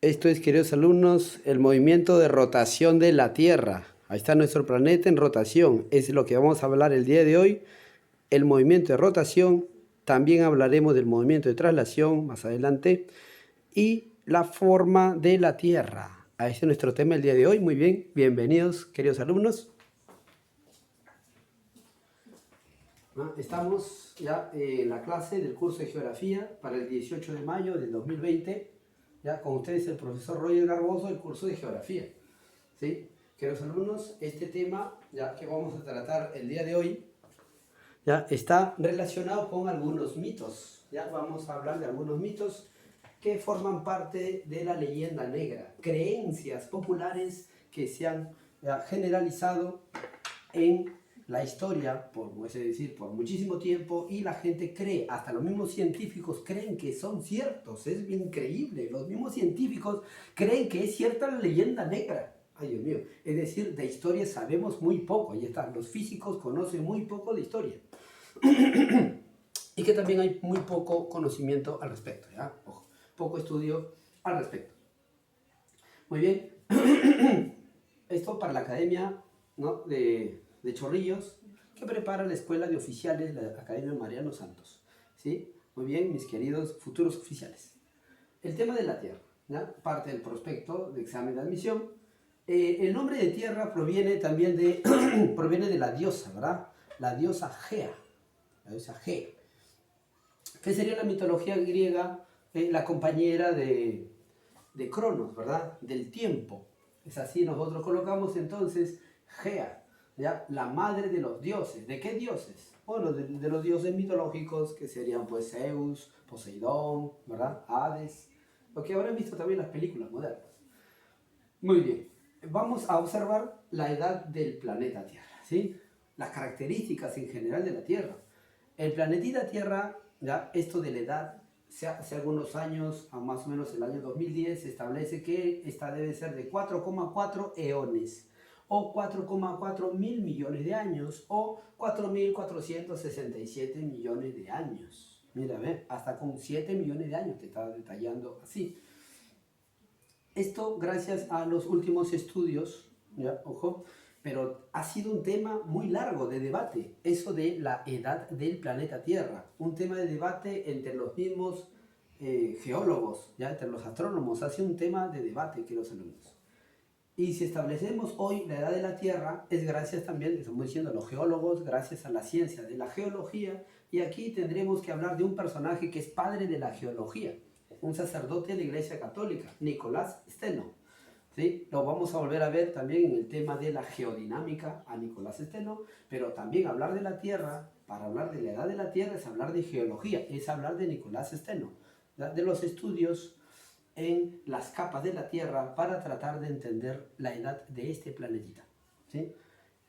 Esto es, queridos alumnos, el movimiento de rotación de la Tierra. Ahí está nuestro planeta en rotación. Es lo que vamos a hablar el día de hoy. El movimiento de rotación. También hablaremos del movimiento de traslación más adelante. Y la forma de la Tierra. Este es nuestro tema el día de hoy. Muy bien, bienvenidos, queridos alumnos. Estamos ya en la clase del curso de Geografía para el 18 de mayo del 2020. Ya con ustedes el profesor Roger Garboso del curso de Geografía. ¿Sí? Queridos alumnos, este tema ya que vamos a tratar el día de hoy ya está relacionado con algunos mitos. Ya vamos a hablar de algunos mitos que forman parte de la leyenda negra, creencias populares que se han generalizado en la historia, es decir, por muchísimo tiempo, y la gente cree, hasta los mismos científicos creen que son ciertos. Es increíble, los mismos científicos creen que es cierta la leyenda negra. Ay, Dios mío, es decir, de historia sabemos muy poco, y está, los físicos conocen muy poco de historia. Y que también hay muy poco conocimiento al respecto, ¿ya? Ojo, poco estudio al respecto. Muy bien, esto para la academia, ¿no?, de Chorrillos, que prepara la Escuela de Oficiales, la Academia Mariano Santos. ¿Sí? Muy bien, mis queridos futuros oficiales. El tema de la Tierra, ¿ya? Parte del prospecto de examen de admisión. El nombre de Tierra proviene también de, proviene de la diosa, ¿verdad? La diosa Gea, la diosa Gea, que sería la mitología griega, la compañera de Cronos, ¿verdad? Del tiempo. Es así, nosotros colocamos entonces Gea, ¿ya? La madre de los dioses. ¿De qué dioses? Bueno, de los dioses mitológicos, que serían pues Zeus, Poseidón, ¿verdad? Hades, lo que habrán visto también las películas modernas. Muy bien, vamos a observar la edad del planeta Tierra, ¿sí? Las características en general de la Tierra. El planetita Tierra, ¿ya? Esto de la edad, hace algunos años, a más o menos el año 2010, se establece que esta debe ser de 4,4 eones, o 4,4 mil millones de años, o 4.467 millones de años. Mira, ve, hasta con 7 millones de años te está detallando así. Esto gracias a los últimos estudios, ¿ya? Ojo, pero ha sido un tema muy largo de debate, eso de la edad del planeta Tierra, un tema de debate entre los mismos geólogos, ya entre los astrónomos, ha sido un tema de debate, queridos alumnos. Y si establecemos hoy la edad de la Tierra, es gracias también, estamos diciendo los geólogos, gracias a la ciencia de la geología, y aquí tendremos que hablar de un personaje que es padre de la geología, un sacerdote de la Iglesia Católica, Nicolás Steno. ¿Sí? Lo vamos a volver a ver también en el tema de la geodinámica a Nicolás Steno, pero también hablar de la Tierra, para hablar de la edad de la Tierra es hablar de geología, es hablar de Nicolás Steno, de los estudios en las capas de la Tierra para tratar de entender la edad de este planetita. ¿Sí?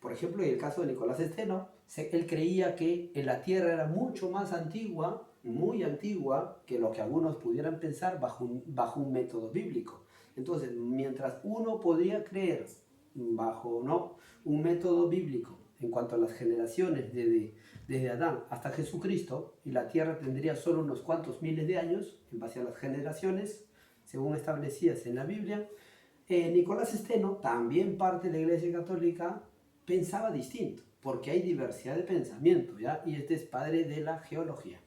Por ejemplo, en el caso de Nicolás Steno, él creía que la Tierra era mucho más antigua, muy antigua, que lo que algunos pudieran pensar bajo un método bíblico. Entonces, mientras uno podría creer bajo, ¿no?, un método bíblico en cuanto a las generaciones desde Adán hasta Jesucristo, y la Tierra tendría solo unos cuantos miles de años, en base a las generaciones, según establecidas en la Biblia, Nicolás Steno, también parte de la Iglesia Católica, pensaba distinto, porque hay diversidad de pensamiento, ¿ya? Y este es padre de la geología.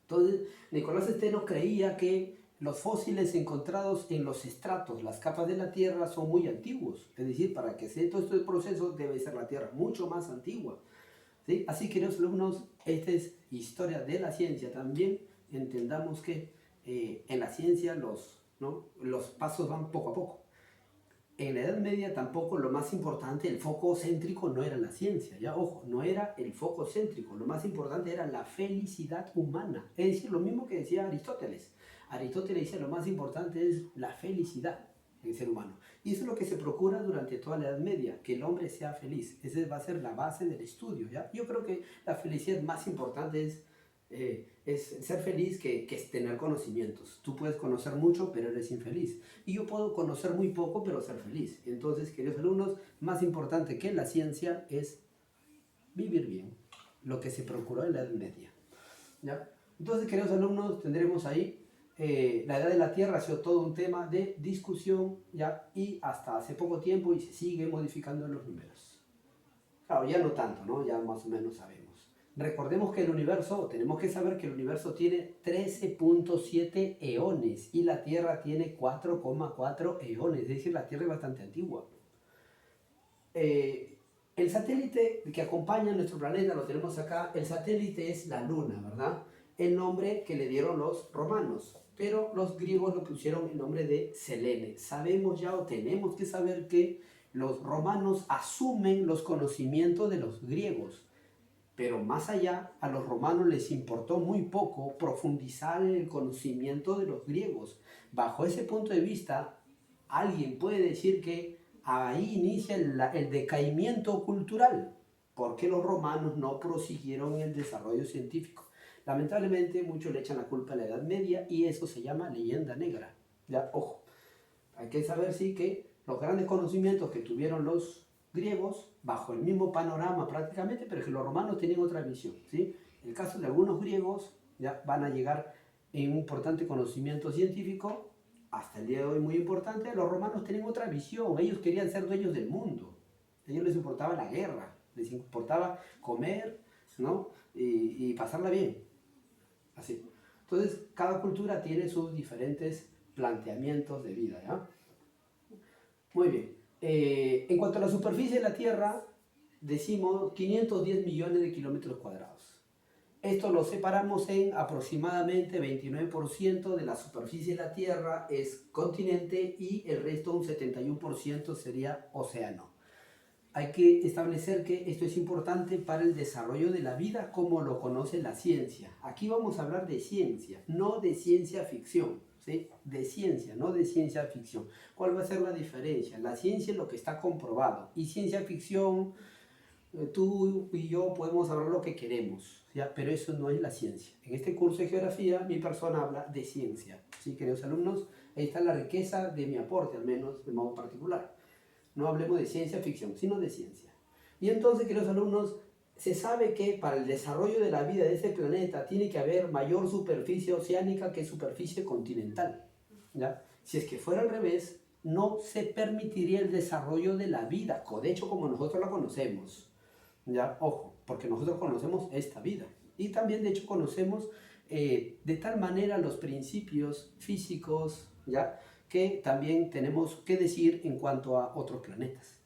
Entonces, Nicolás Steno creía que los fósiles encontrados en los estratos, las capas de la Tierra, son muy antiguos. Es decir, para que se dé todo este proceso, debe ser la Tierra mucho más antigua. ¿Sí? Así, queridos alumnos, esta es historia de la ciencia también. Entendamos que en la ciencia los pasos van poco a poco. En la Edad Media tampoco lo más importante, el foco céntrico no era la ciencia, ya, ojo, no era el foco céntrico, lo más importante era la felicidad humana, es decir, lo mismo que decía Aristóteles. Aristóteles decía lo más importante es la felicidad del ser humano, y eso es lo que se procura durante toda la Edad Media, que el hombre sea feliz. Esa va a ser la base del estudio, ¿ya? Yo creo que la felicidad más importante es ser feliz que es tener conocimientos. Tú puedes conocer mucho, pero eres infeliz. Y yo puedo conocer muy poco, pero ser feliz. Entonces, queridos alumnos, más importante que la ciencia es vivir bien, lo que se procuró en la Edad Media, ¿ya? Entonces, queridos alumnos, tendremos ahí la edad de la Tierra ha sido todo un tema de discusión, ¿ya? Y hasta hace poco tiempo y se sigue modificando los números. Claro, ya no tanto, ¿no? Ya más o menos sabemos. Recordemos que el universo, tenemos que saber que el universo tiene 13.7 eones y la Tierra tiene 4,4 eones, es decir, la Tierra es bastante antigua. El satélite que acompaña a nuestro planeta, lo tenemos acá, el satélite es la Luna, ¿verdad? El nombre que le dieron los romanos, pero los griegos lo pusieron el nombre de Selene. Sabemos ya o tenemos que saber que los romanos asumen los conocimientos de los griegos, pero más allá, a los romanos les importó muy poco profundizar en el conocimiento de los griegos. Bajo ese punto de vista, alguien puede decir que ahí inicia el decaimiento cultural, porque los romanos no prosiguieron el desarrollo científico. Lamentablemente, muchos le echan la culpa a la Edad Media y eso se llama leyenda negra. Ya, ojo, hay que saber sí que los grandes conocimientos que tuvieron los griegos, bajo el mismo panorama prácticamente, pero que los romanos tenían otra visión, ¿sí? En el caso de algunos griegos, ya van a llegar en un importante conocimiento científico, hasta el día de hoy muy importante. Los romanos tenían otra visión, ellos querían ser dueños del mundo, a ellos les importaba la guerra, les importaba comer, ¿no? Y pasarla bien, así. Entonces, cada cultura tiene sus diferentes planteamientos de vida, ¿ya? Muy bien. En cuanto a la superficie de la Tierra, decimos 510 millones de kilómetros cuadrados. Esto lo separamos en aproximadamente 29% de la superficie de la Tierra es continente y el resto, un 71%, sería océano. Hay que establecer que esto es importante para el desarrollo de la vida como lo conoce la ciencia. Aquí vamos a hablar de ciencia, no de ciencia ficción. ¿Sí? De ciencia, no de ciencia ficción. ¿Cuál va a ser la diferencia? La ciencia es lo que está comprobado y ciencia ficción, tú y yo podemos hablar lo que queremos, ¿ya? Pero eso no es la ciencia. En este curso de geografía mi persona habla de ciencia. ¿Sí, queridos alumnos? Ahí está la riqueza de mi aporte, al menos de modo particular. No hablemos de ciencia ficción, sino de ciencia. Y entonces, queridos alumnos, se sabe que para el desarrollo de la vida de este planeta tiene que haber mayor superficie oceánica que superficie continental, ¿ya? Si es que fuera al revés, no se permitiría el desarrollo de la vida, de hecho como nosotros la conocemos, ¿ya? Ojo, porque nosotros conocemos esta vida y también de hecho conocemos de tal manera los principios físicos, ¿ya? Que también tenemos que decir en cuanto a otros planetas.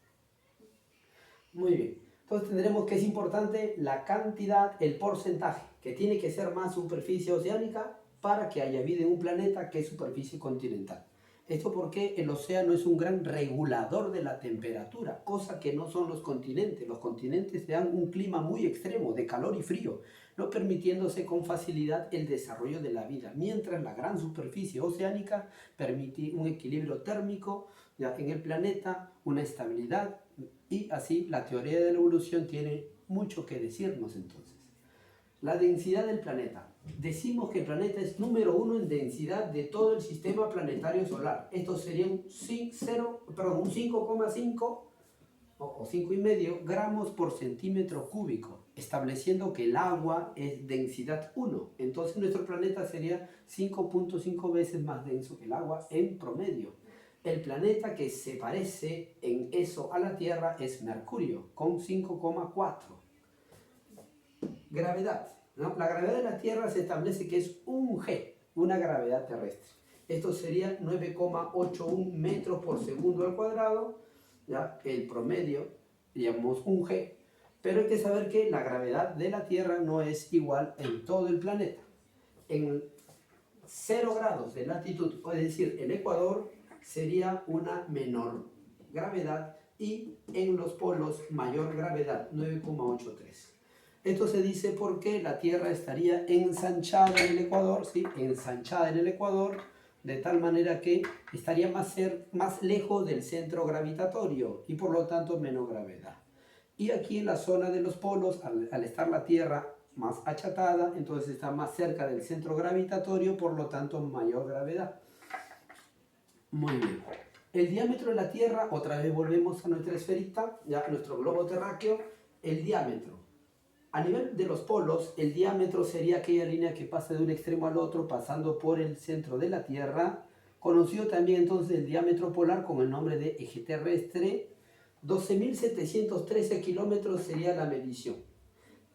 Muy bien. Entonces tendremos que es importante la cantidad, el porcentaje, que tiene que ser más superficie oceánica para que haya vida en un planeta que superficie continental. Esto porque el océano es un gran regulador de la temperatura, cosa que no son los continentes. Los continentes te dan un clima muy extremo, de calor y frío, no permitiéndose con facilidad el desarrollo de la vida, mientras la gran superficie oceánica permite un equilibrio térmico ya en el planeta, una estabilidad, y así la teoría de la evolución tiene mucho que decirnos entonces. La densidad del planeta. Decimos que el planeta es número 1 en densidad de todo el sistema planetario solar. Esto sería un 5,5 o 5,5 gramos por centímetro cúbico, estableciendo que el agua es densidad 1. Entonces nuestro planeta sería 5,5 veces más denso que el agua en promedio. El planeta que se parece en eso a la Tierra es Mercurio, con 5,4. Gravedad, ¿no? La gravedad de la Tierra se establece que es un G, una gravedad terrestre. Esto sería 9,81 metros por segundo al cuadrado, ¿ya? El promedio, digamos, un G. Pero hay que saber que la gravedad de la Tierra no es igual en todo el planeta. En 0 grados de latitud, es decir, el Ecuador, sería una menor gravedad y en los polos mayor gravedad, 9,83. Esto se dice porque la Tierra estaría ensanchada en el Ecuador, ¿sí? Ensanchada en el Ecuador, de tal manera que estaría más lejos del centro gravitatorio y por lo tanto menos gravedad. Y aquí en la zona de los polos, al estar la Tierra más achatada, entonces está más cerca del centro gravitatorio, por lo tanto mayor gravedad. Muy bien. El diámetro de la Tierra, otra vez volvemos a nuestra esferita, ya a nuestro globo terráqueo, el diámetro. A nivel de los polos, el diámetro sería aquella línea que pasa de un extremo al otro pasando por el centro de la Tierra, conocido también entonces el diámetro polar con el nombre de eje terrestre. 12.713 kilómetros sería la medición.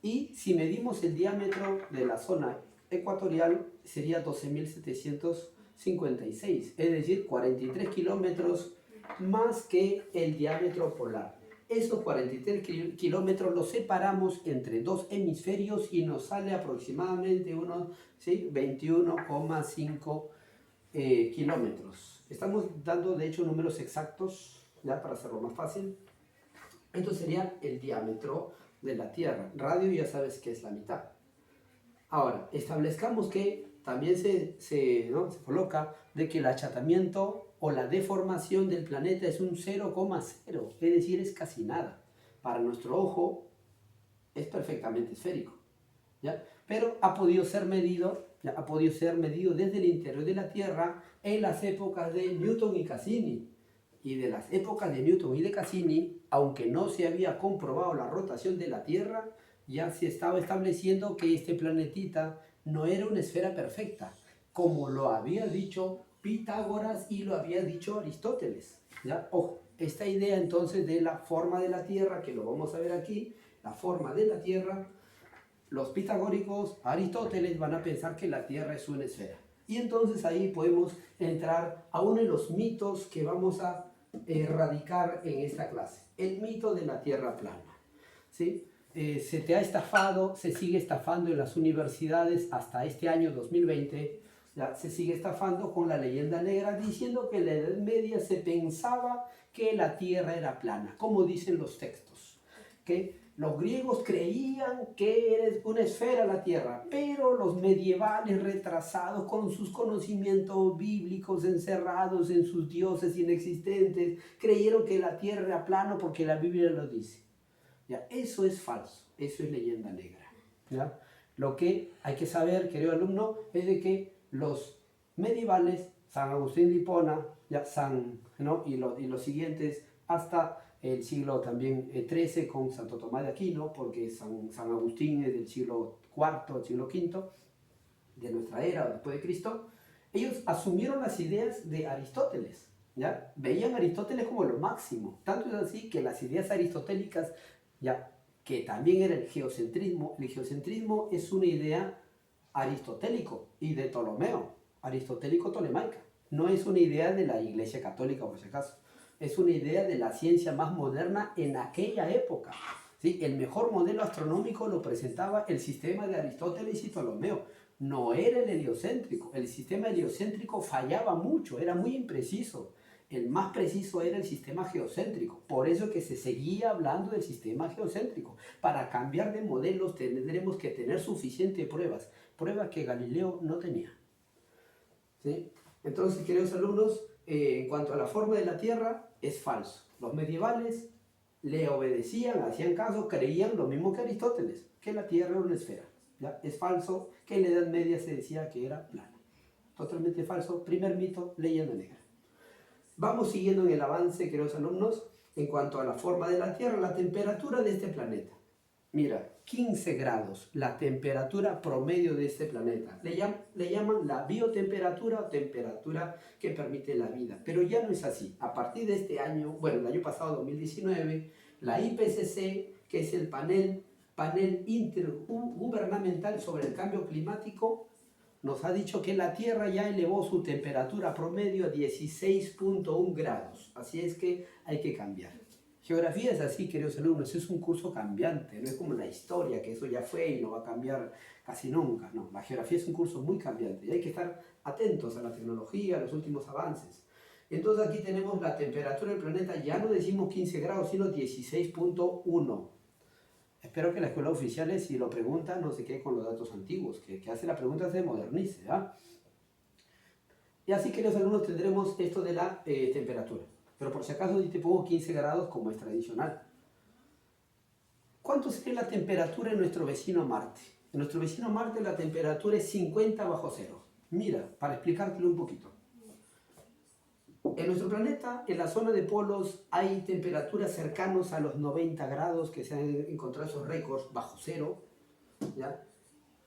Y si medimos el diámetro de la zona ecuatorial, sería 12.756, es decir, 43 kilómetros más que el diámetro polar. Esos 43 kilómetros los separamos entre dos hemisferios y nos sale aproximadamente unos 21,5 kilómetros. Estamos dando de hecho números exactos, ya para hacerlo más fácil. Esto sería el diámetro de la Tierra. Radio ya sabes que es la mitad. Ahora, establezcamos que también se coloca de que el achatamiento o la deformación del planeta es un 0,0, es decir, es casi nada. Para nuestro ojo es perfectamente esférico, ¿ya? Pero ha podido ser medido desde el interior de la Tierra en las épocas de Newton y Cassini. Y de las épocas de Newton y de Cassini, aunque no se había comprobado la rotación de la Tierra, ya se estaba estableciendo que este planetita no era una esfera perfecta, como lo había dicho Pitágoras y lo había dicho Aristóteles. ¿Ya? Ojo, esta idea entonces de la forma de la Tierra, que lo vamos a ver aquí, la forma de la Tierra, los pitagóricos, Aristóteles, van a pensar que la Tierra es una esfera. Y entonces ahí podemos entrar a uno de los mitos que vamos a erradicar en esta clase, el mito de la Tierra plana. ¿Sí? Se te ha estafado, se sigue estafando en las universidades hasta este año 2020, ya se sigue estafando con la leyenda negra diciendo que en la Edad Media se pensaba que la Tierra era plana, como dicen los textos, que los griegos creían que era una esfera la Tierra, pero los medievales retrasados con sus conocimientos bíblicos encerrados en sus dioses inexistentes, creyeron que la Tierra era plana porque la Biblia lo dice. ¿Ya? Eso es falso, eso es leyenda negra. ¿Ya? Lo que hay que saber, querido alumno, es de que los medievales, San Agustín de Hipona, ¿ya? ¿no? y los siguientes, hasta el siglo también XIII con Santo Tomás de Aquino, porque San Agustín es del siglo IV, el siglo V de nuestra era, después de Cristo, ellos asumieron las ideas de Aristóteles, ¿ya? Veían a Aristóteles como lo máximo, tanto es así que las ideas aristotélicas, ¿ya? Que también era el geocentrismo es una idea aristotélico y de Ptolomeo, aristotélico-tolemaica, no es una idea de la Iglesia Católica por si acaso. Es una idea de la ciencia más moderna en aquella época. ¿Sí? El mejor modelo astronómico lo presentaba el sistema de Aristóteles y Ptolomeo. No era el heliocéntrico. El sistema heliocéntrico fallaba mucho, era muy impreciso. El más preciso era el sistema geocéntrico. Por eso que se seguía hablando del sistema geocéntrico. Para cambiar de modelos tendremos que tener suficientes pruebas. Pruebas que Galileo no tenía. ¿Sí? Entonces, queridos alumnos, en cuanto a la forma de la Tierra, es falso. Los medievales le obedecían, hacían caso, creían lo mismo que Aristóteles, que la Tierra era una esfera. ¿Ya? Es falso que en la Edad Media se decía que era plana. Totalmente falso. Primer mito, leyenda negra. Vamos siguiendo en el avance, queridos alumnos, en cuanto a la forma de la Tierra, la temperatura de este planeta. Mira, 15 grados, la temperatura promedio de este planeta. Le llaman la biotemperatura o temperatura que permite la vida. Pero ya no es así. A partir de este año, bueno, el año pasado, 2019, la IPCC, que es el panel intergubernamental sobre el cambio climático, nos ha dicho que la Tierra ya elevó su temperatura promedio a 16,1 grados. Así es que hay que cambiar. Geografía es así, queridos alumnos, es un curso cambiante, no es como la historia, que eso ya fue y no va a cambiar casi nunca. No, la geografía es un curso muy cambiante y hay que estar atentos a la tecnología, a los últimos avances. Entonces aquí tenemos la temperatura del planeta, ya no decimos 15 grados, sino 16,1. Espero que la escuela oficial, si lo pregunta, no se quede con los datos antiguos, que hace la pregunta se modernice. ¿Ah? Y así, queridos alumnos, tendremos esto de la temperatura. Pero por si acaso te pongo 15 grados como es tradicional. ¿Cuánto sería la temperatura en nuestro vecino Marte? En nuestro vecino Marte la temperatura es 50 bajo cero. Mira, para explicártelo un poquito. En nuestro planeta, en la zona de polos, hay temperaturas cercanas a los 90 grados, que se han encontrado esos récords bajo cero, ¿ya?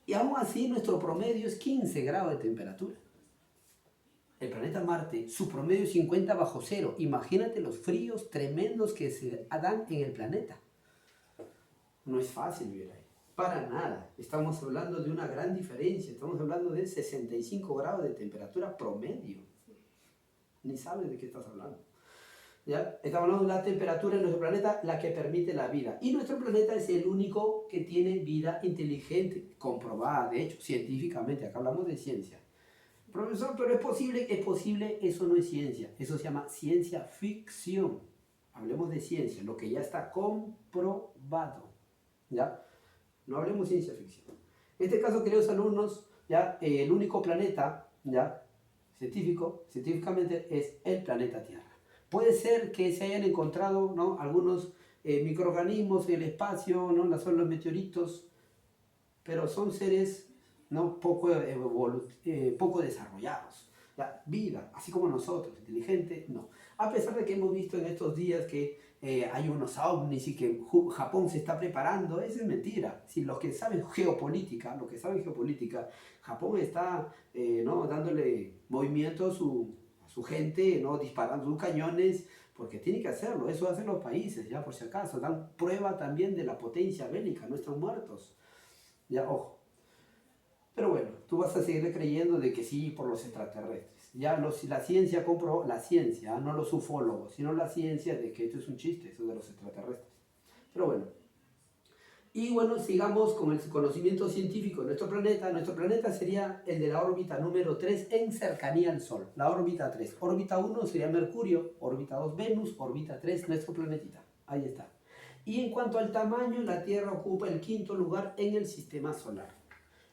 Y aún así nuestro promedio es 15 grados de temperatura. El planeta Marte, su promedio es 50 bajo cero. Imagínate los fríos tremendos que se dan en el planeta. No es fácil vivir ahí. Para nada. Estamos hablando de una gran diferencia. Estamos hablando de 65 grados de temperatura promedio. Ni sabes de qué estás hablando. ¿Ya? Estamos hablando de la temperatura en nuestro planeta, la que permite la vida. Y nuestro planeta es el único que tiene vida inteligente, comprobada, de hecho, científicamente. Acá hablamos de ciencia. Profesor, pero es posible, eso no es ciencia. Eso se llama ciencia ficción. Hablemos de ciencia, lo que ya está comprobado. ¿Ya? No hablemos de ciencia ficción. En este caso, queridos alumnos, ya el único planeta, ya científicamente es el planeta Tierra. Puede ser que se hayan encontrado, ¿no?, algunos microorganismos en el espacio, ¿no?, son los meteoritos, pero son seres, ¿no?, poco desarrollados. ¿Ya? Vida, así como nosotros, inteligente, no. A pesar de que hemos visto en estos días que hay unos ovnis y que Japón se está preparando, eso es mentira. Si los que saben geopolítica, Japón está ¿no?, dándole movimiento a su gente, ¿no?, disparando sus cañones, porque tiene que hacerlo. Eso hacen los países, ya por si acaso. Dan prueba también de la potencia bélica, no están muertos. Ya, ojo. Pero bueno, tú vas a seguir creyendo de que sí por los extraterrestres. Ya la ciencia comprobó, la ciencia, no los ufólogos, sino la ciencia de que esto es un chiste, eso de los extraterrestres. Pero bueno. Y bueno, sigamos con el conocimiento científico de nuestro planeta. Nuestro planeta sería el de la órbita número 3 en cercanía al Sol. La órbita 3. Órbita 1 sería Mercurio, órbita 2 Venus, órbita 3 nuestro planetita. Ahí está. Y en cuanto al tamaño, la Tierra ocupa el 5.º lugar en el sistema solar.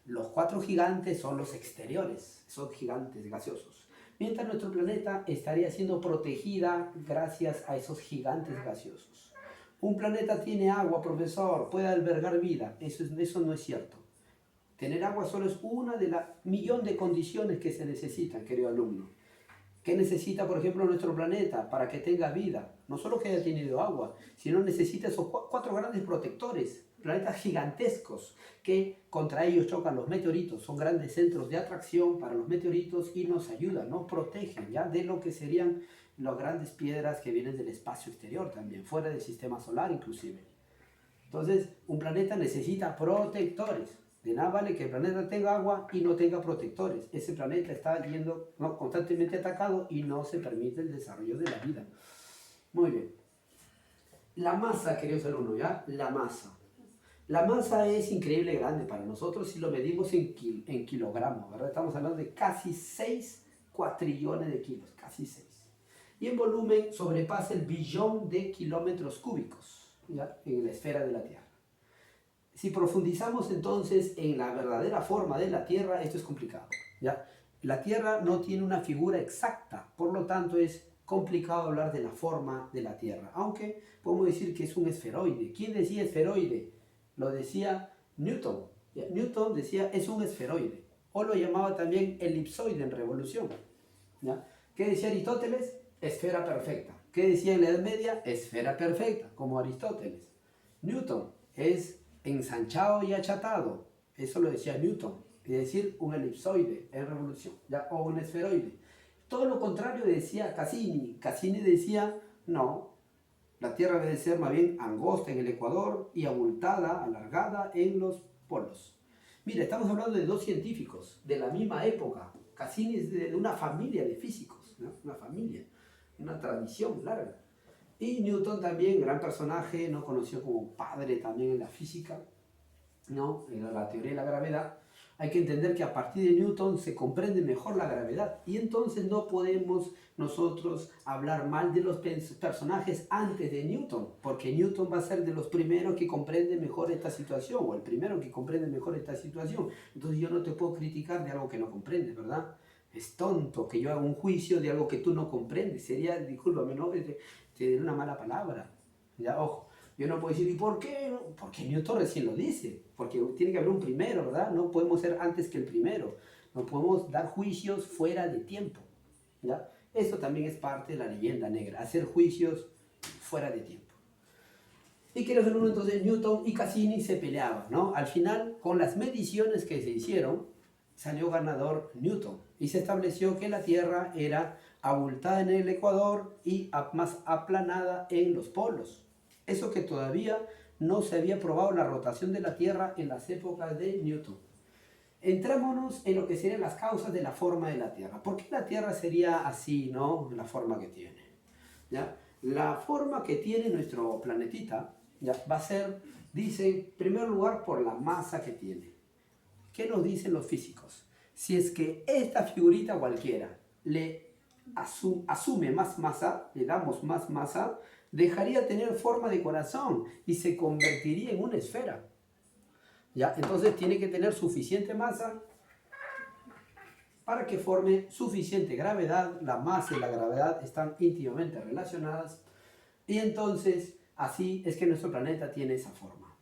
Los 4 gigantes son los exteriores, son gigantes gaseosos. Mientras nuestro planeta estaría siendo protegida gracias a esos gigantes gaseosos. Un planeta tiene agua, profesor, puede albergar vida. Eso no es cierto. Tener agua solo es una de las millones de condiciones que se necesitan, querido alumno. ¿Qué necesita, por ejemplo, nuestro planeta para que tenga vida? No solo que haya tenido agua, sino necesita esos 4 grandes protectores, planetas gigantescos, que contra ellos chocan los meteoritos. Son grandes centros de atracción para los meteoritos y nos ayudan, nos protegen, ¿ya?, de lo que serían las grandes piedras que vienen del espacio exterior también, fuera del sistema solar inclusive. Entonces, un planeta necesita protectores. De nada vale que el planeta tenga agua y no tenga protectores. Ese planeta está yendo, ¿no?, constantemente atacado y no se permite el desarrollo de la vida. Muy bien. La masa, queridos alumnos, ¿ya? La masa. La masa es increíble grande para nosotros si lo medimos en kilogramos, ¿verdad? Estamos hablando de casi 6 cuatrillones de kilos, casi 6. Y en volumen sobrepasa el billón de kilómetros cúbicos, ¿ya?, en la esfera de la Tierra. Si profundizamos entonces en la verdadera forma de la Tierra, esto es complicado, ¿ya? La Tierra no tiene una figura exacta, por lo tanto es complicado hablar de la forma de la Tierra, aunque podemos decir que es un esferoide. ¿Quién decía esferoide? Lo decía Newton. ¿Ya? Newton decía es un esferoide, o lo llamaba también elipsoide en revolución. ¿Ya? ¿Qué decía Aristóteles? Esfera perfecta. ¿Qué decía en la Edad Media? Esfera perfecta, como Aristóteles. Newton es ensanchado y achatado, eso lo decía Newton, es decir, un elipsoide en revolución, ¿ya?, o un esferoide. Todo lo contrario decía Cassini. Cassini decía, no, la Tierra debe ser más bien angosta en el ecuador y abultada, alargada en los polos. Mira, estamos hablando de 2 científicos de la misma época. Cassini es de una familia de físicos, ¿no?, una familia, una tradición larga. Y Newton también, gran personaje, ¿no?, conocido como padre también en la física, ¿no?, en la teoría de la gravedad. Hay que entender que a partir de Newton se comprende mejor la gravedad y entonces no podemos nosotros hablar mal de los personajes antes de Newton, porque Newton va a ser de los primeros que comprende mejor esta situación, o el primero que comprende mejor esta situación. Entonces yo no te puedo criticar de algo que no comprendes, ¿verdad? Es tonto que yo haga un juicio de algo que tú no comprendes. Sería, discúlpame, ¿no?, te una mala palabra. Ya, ojo, yo no puedo decir, ¿y por qué? Porque Newton recién lo dice, porque tiene que haber un primero, ¿verdad? No podemos ser antes que el primero, no podemos dar juicios fuera de tiempo, ¿ya? Eso también es parte de la leyenda negra, hacer juicios fuera de tiempo. Y que entonces Newton y Cassini se peleaban, ¿no? Al final, con las mediciones que se hicieron, salió ganador Newton y se estableció que la Tierra era abultada en el ecuador y más aplanada en los polos. Eso que todavía no se había probado la rotación de la Tierra en las épocas de Newton. Entrémonos en lo que serían las causas de la forma de la Tierra. ¿Por qué la Tierra sería así, no? La forma que tiene. ¿Ya? La forma que tiene nuestro planetita, ¿ya? Va a ser, dice, en primer lugar, por la masa que tiene. ¿Qué nos dicen los físicos? Si es que esta figurita cualquiera le asume más masa, le damos más masa, dejaría tener forma de corazón y se convertiría en una esfera. ¿Ya? Entonces tiene que tener suficiente masa para que forme suficiente gravedad. La masa y la gravedad están íntimamente relacionadas y entonces así es que nuestro planeta tiene esa forma.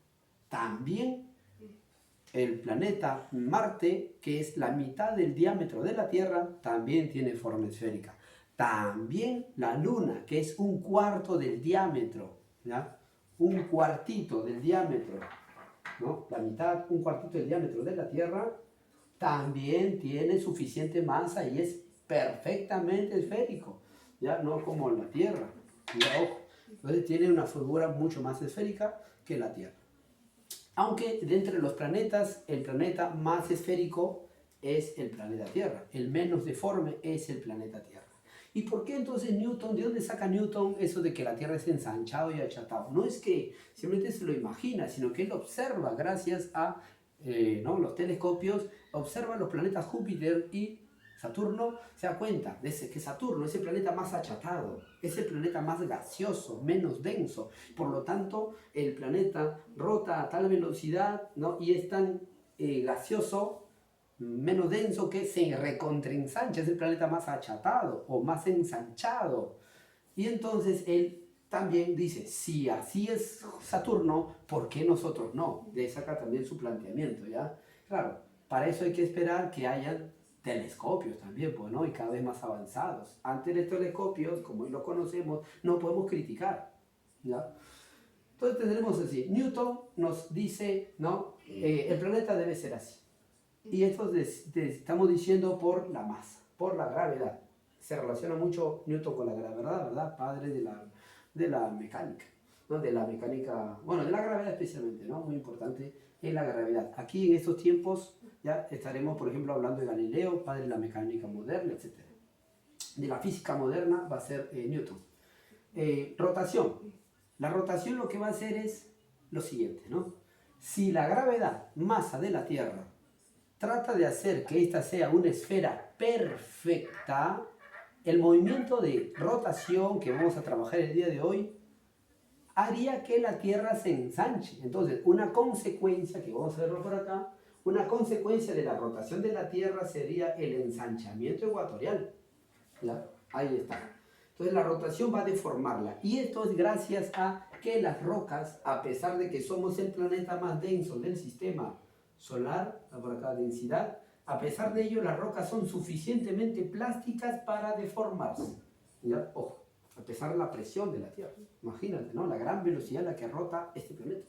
También el planeta Marte, que es la mitad del diámetro de la Tierra, también tiene forma esférica. También la Luna, que es un cuarto del diámetro, ¿ya? Un cuartito del diámetro, ¿no? La mitad, un cuartito del diámetro de la Tierra, también tiene suficiente masa y es perfectamente esférico, ¿ya? No como la Tierra, ¿ya? Ojo. Entonces tiene una figura mucho más esférica que la Tierra. Aunque de entre los planetas, el planeta más esférico es el planeta Tierra, el menos deforme es el planeta Tierra. ¿Y por qué entonces Newton, de dónde saca Newton eso de que la Tierra es ensanchado y achatado? No es que simplemente se lo imagina, sino que él observa gracias a ¿no? los telescopios, observa los planetas Júpiter y Saturno, se da cuenta de que Saturno es el planeta más achatado, es el planeta más gaseoso, menos denso. Por lo tanto, el planeta rota a tal velocidad, ¿no? Y es tan gaseoso, menos denso, que se recontraensancha, es el planeta más achatado o más ensanchado. Y entonces él también dice, si así es Saturno, ¿por qué nosotros no? De ahí saca también su planteamiento, ¿ya? Claro, para eso hay que esperar que haya telescopios también, pues, ¿no? Y cada vez más avanzados. Antes de telescopios, como hoy lo conocemos, no podemos criticar, ¿ya? Entonces tendremos así, Newton nos dice, ¿no? El planeta debe ser así. Y esto estamos diciendo por la masa, por la gravedad. Se relaciona mucho Newton con la gravedad, ¿verdad? Padre de la mecánica, ¿no? De la mecánica, bueno, de la gravedad especialmente, ¿no? Muy importante en la gravedad. Aquí en estos tiempos ya estaremos, por ejemplo, hablando de Galileo, padre de la mecánica moderna, etc. De la física moderna va a ser Newton. Rotación. La rotación lo que va a hacer es lo siguiente, ¿no? Si la gravedad, masa de la Tierra, trata de hacer que ésta sea una esfera perfecta, el movimiento de rotación que vamos a trabajar el día de hoy haría que la Tierra se ensanche. Entonces, una consecuencia, que vamos a verlo por acá, una consecuencia de la rotación de la Tierra sería el ensanchamiento ecuatorial. ¿Ya? Ahí está. Entonces la rotación va a deformarla. Y esto es gracias a que las rocas, a pesar de que somos el planeta más denso del sistema solar, por acá densidad, a pesar de ello las rocas son suficientemente plásticas para deformarse. ¿Ya? Ojo, a pesar de la presión de la Tierra. Imagínate, ¿no? La gran velocidad a la que rota este planeta.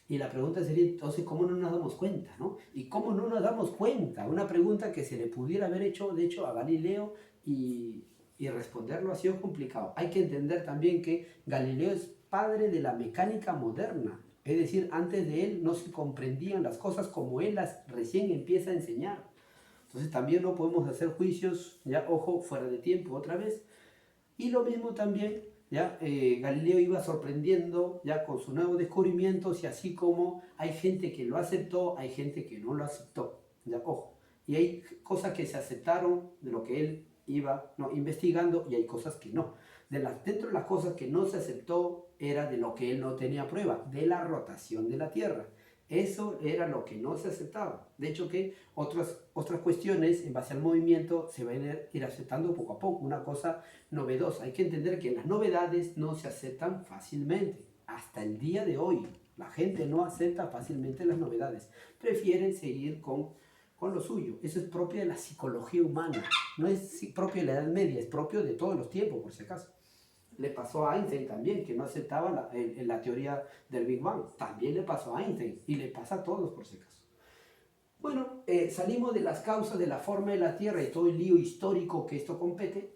Y la pregunta sería, entonces, ¿cómo no nos damos cuenta, no? ¿Y cómo no nos damos cuenta? Una pregunta que se le pudiera haber hecho, de hecho, a Galileo y responderlo ha sido complicado. Hay que entender también que Galileo es padre de la mecánica moderna. Es decir, antes de él no se comprendían las cosas como él las recién empieza a enseñar. Entonces también no podemos hacer juicios, ya, ojo, fuera de tiempo otra vez. Y lo mismo también, ¿ya? Galileo iba sorprendiendo ya con sus nuevos descubrimientos y así como hay gente que lo aceptó, hay gente que no lo aceptó, ¿ya? Ojo, y hay cosas que se aceptaron de lo que él iba investigando y hay cosas que no. Dentro de las cosas que no se aceptó era de lo que él no tenía prueba, de la rotación de la Tierra. Eso era lo que no se aceptaba. De hecho que otras cuestiones en base al movimiento se van a ir aceptando poco a poco. Una cosa novedosa. Hay que entender que las novedades no se aceptan fácilmente. Hasta el día de hoy la gente no acepta fácilmente las novedades. Prefieren seguir con con lo suyo. Eso es propio de la psicología humana, no es propio de la Edad Media, es propio de todos los tiempos, por si acaso. Le pasó a Einstein también, que no aceptaba la teoría del Big Bang. También le pasó a Einstein y le pasa a todos, por si acaso. Bueno, salimos de las causas de la forma de la Tierra y todo el lío histórico que esto compete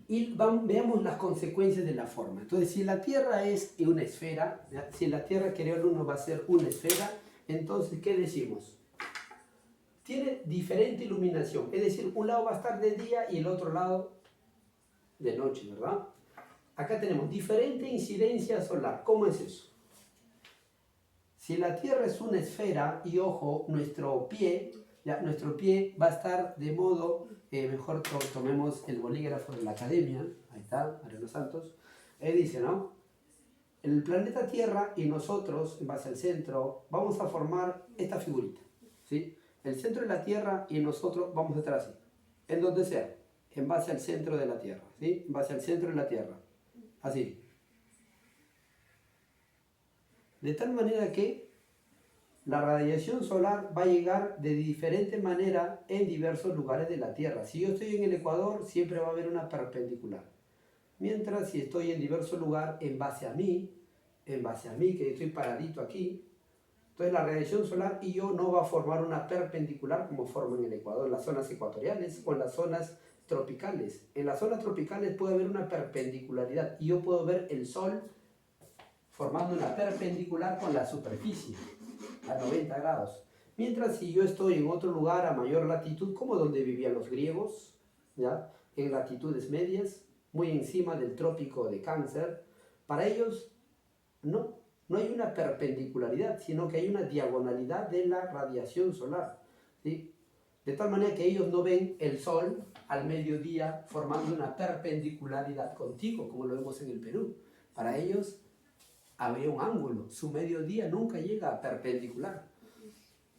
y veamos las consecuencias de la forma. Entonces, si la Tierra es una esfera, ¿ya? Si la Tierra, querido alumno, va a ser una esfera, entonces, ¿qué decimos? Tiene diferente iluminación, es decir, un lado va a estar de día y el otro lado de noche, ¿verdad? Acá tenemos diferente incidencia solar. ¿Cómo es eso? Si la Tierra es una esfera, y ojo, nuestro pie va a estar de modo, mejor tomemos el bolígrafo de la academia, ahí está, Mariano Santos, dice, ¿no? El planeta Tierra y nosotros, en base al centro, vamos a formar esta figurita, ¿sí? El centro de la Tierra y nosotros vamos a estar así, en donde sea, en base al centro de la Tierra, ¿sí? En base al centro de la Tierra, así. De tal manera que la radiación solar va a llegar de diferente manera en diversos lugares de la Tierra. Si yo estoy en el Ecuador, siempre va a haber una perpendicular. Mientras si estoy en diversos lugares, en base a mí, que estoy paradito aquí, entonces la radiación solar y yo no va a formar una perpendicular como forma en el Ecuador, en las zonas ecuatoriales o en las zonas tropicales. En las zonas tropicales puede haber una perpendicularidad y yo puedo ver el Sol formando una perpendicular con la superficie a 90 grados. Mientras si yo estoy en otro lugar a mayor latitud, como donde vivían los griegos, ¿ya? En latitudes medias, muy encima del trópico de Cáncer, para ellos no hay una perpendicularidad, sino que hay una diagonalidad de la radiación solar, ¿sí? De tal manera que ellos no ven el Sol al mediodía formando una perpendicularidad contigo, como lo vemos en el Perú. Para ellos había un ángulo, su mediodía nunca llega a perpendicular.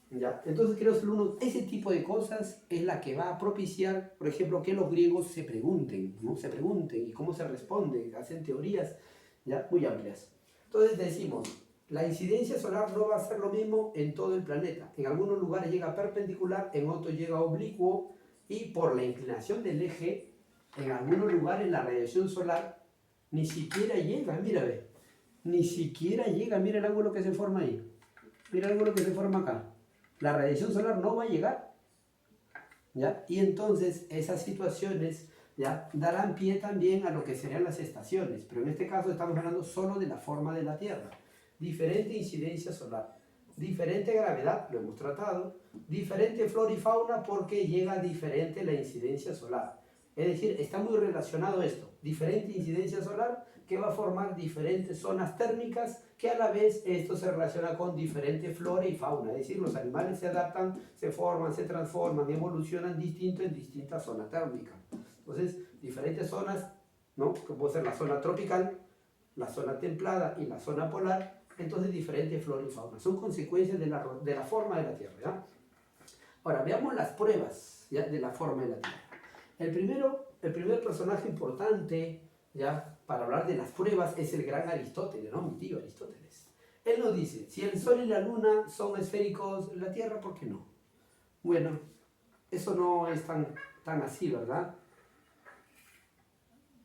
¿Ya? Entonces, queridos alumnos, ese tipo de cosas es la que va a propiciar, por ejemplo, que los griegos se pregunten, ¿no? Se pregunten y cómo se responde, hacen teorías, ¿ya? Muy amplias. Entonces decimos, la incidencia solar no va a ser lo mismo en todo el planeta. En algunos lugares llega perpendicular, en otros llega oblicuo, y por la inclinación del eje, en algunos lugares la radiación solar ni siquiera llega, mira, ve, ni siquiera llega, mira el ángulo que se forma ahí, mira el ángulo que se forma acá. La radiación solar no va a llegar, ¿ya? Y entonces esas situaciones, ¿ya? Darán pie también a lo que serían las estaciones, pero en este caso estamos hablando solo de la forma de la Tierra. Diferente incidencia solar, diferente gravedad, lo hemos tratado, diferente flora y fauna porque llega diferente la incidencia solar. Es decir, está muy relacionado esto, diferente incidencia solar que va a formar diferentes zonas térmicas que a la vez esto se relaciona con diferente flora y fauna, es decir, los animales se adaptan, se forman, se transforman, evolucionan distinto en distintas zonas térmicas. Entonces, diferentes zonas, ¿no? Que puede ser la zona tropical, la zona templada y la zona polar, entonces diferentes flora y fauna. Son consecuencias de la forma de la Tierra, ¿ya? Ahora, veamos las pruebas, ¿ya? De la forma de la Tierra. El primer personaje importante, ¿ya? Para hablar de las pruebas es el gran Aristóteles, ¿no? Mi tío Aristóteles. Él nos dice, si el Sol y la Luna son esféricos, la Tierra, ¿por qué no? Bueno, eso no es tan así, ¿verdad?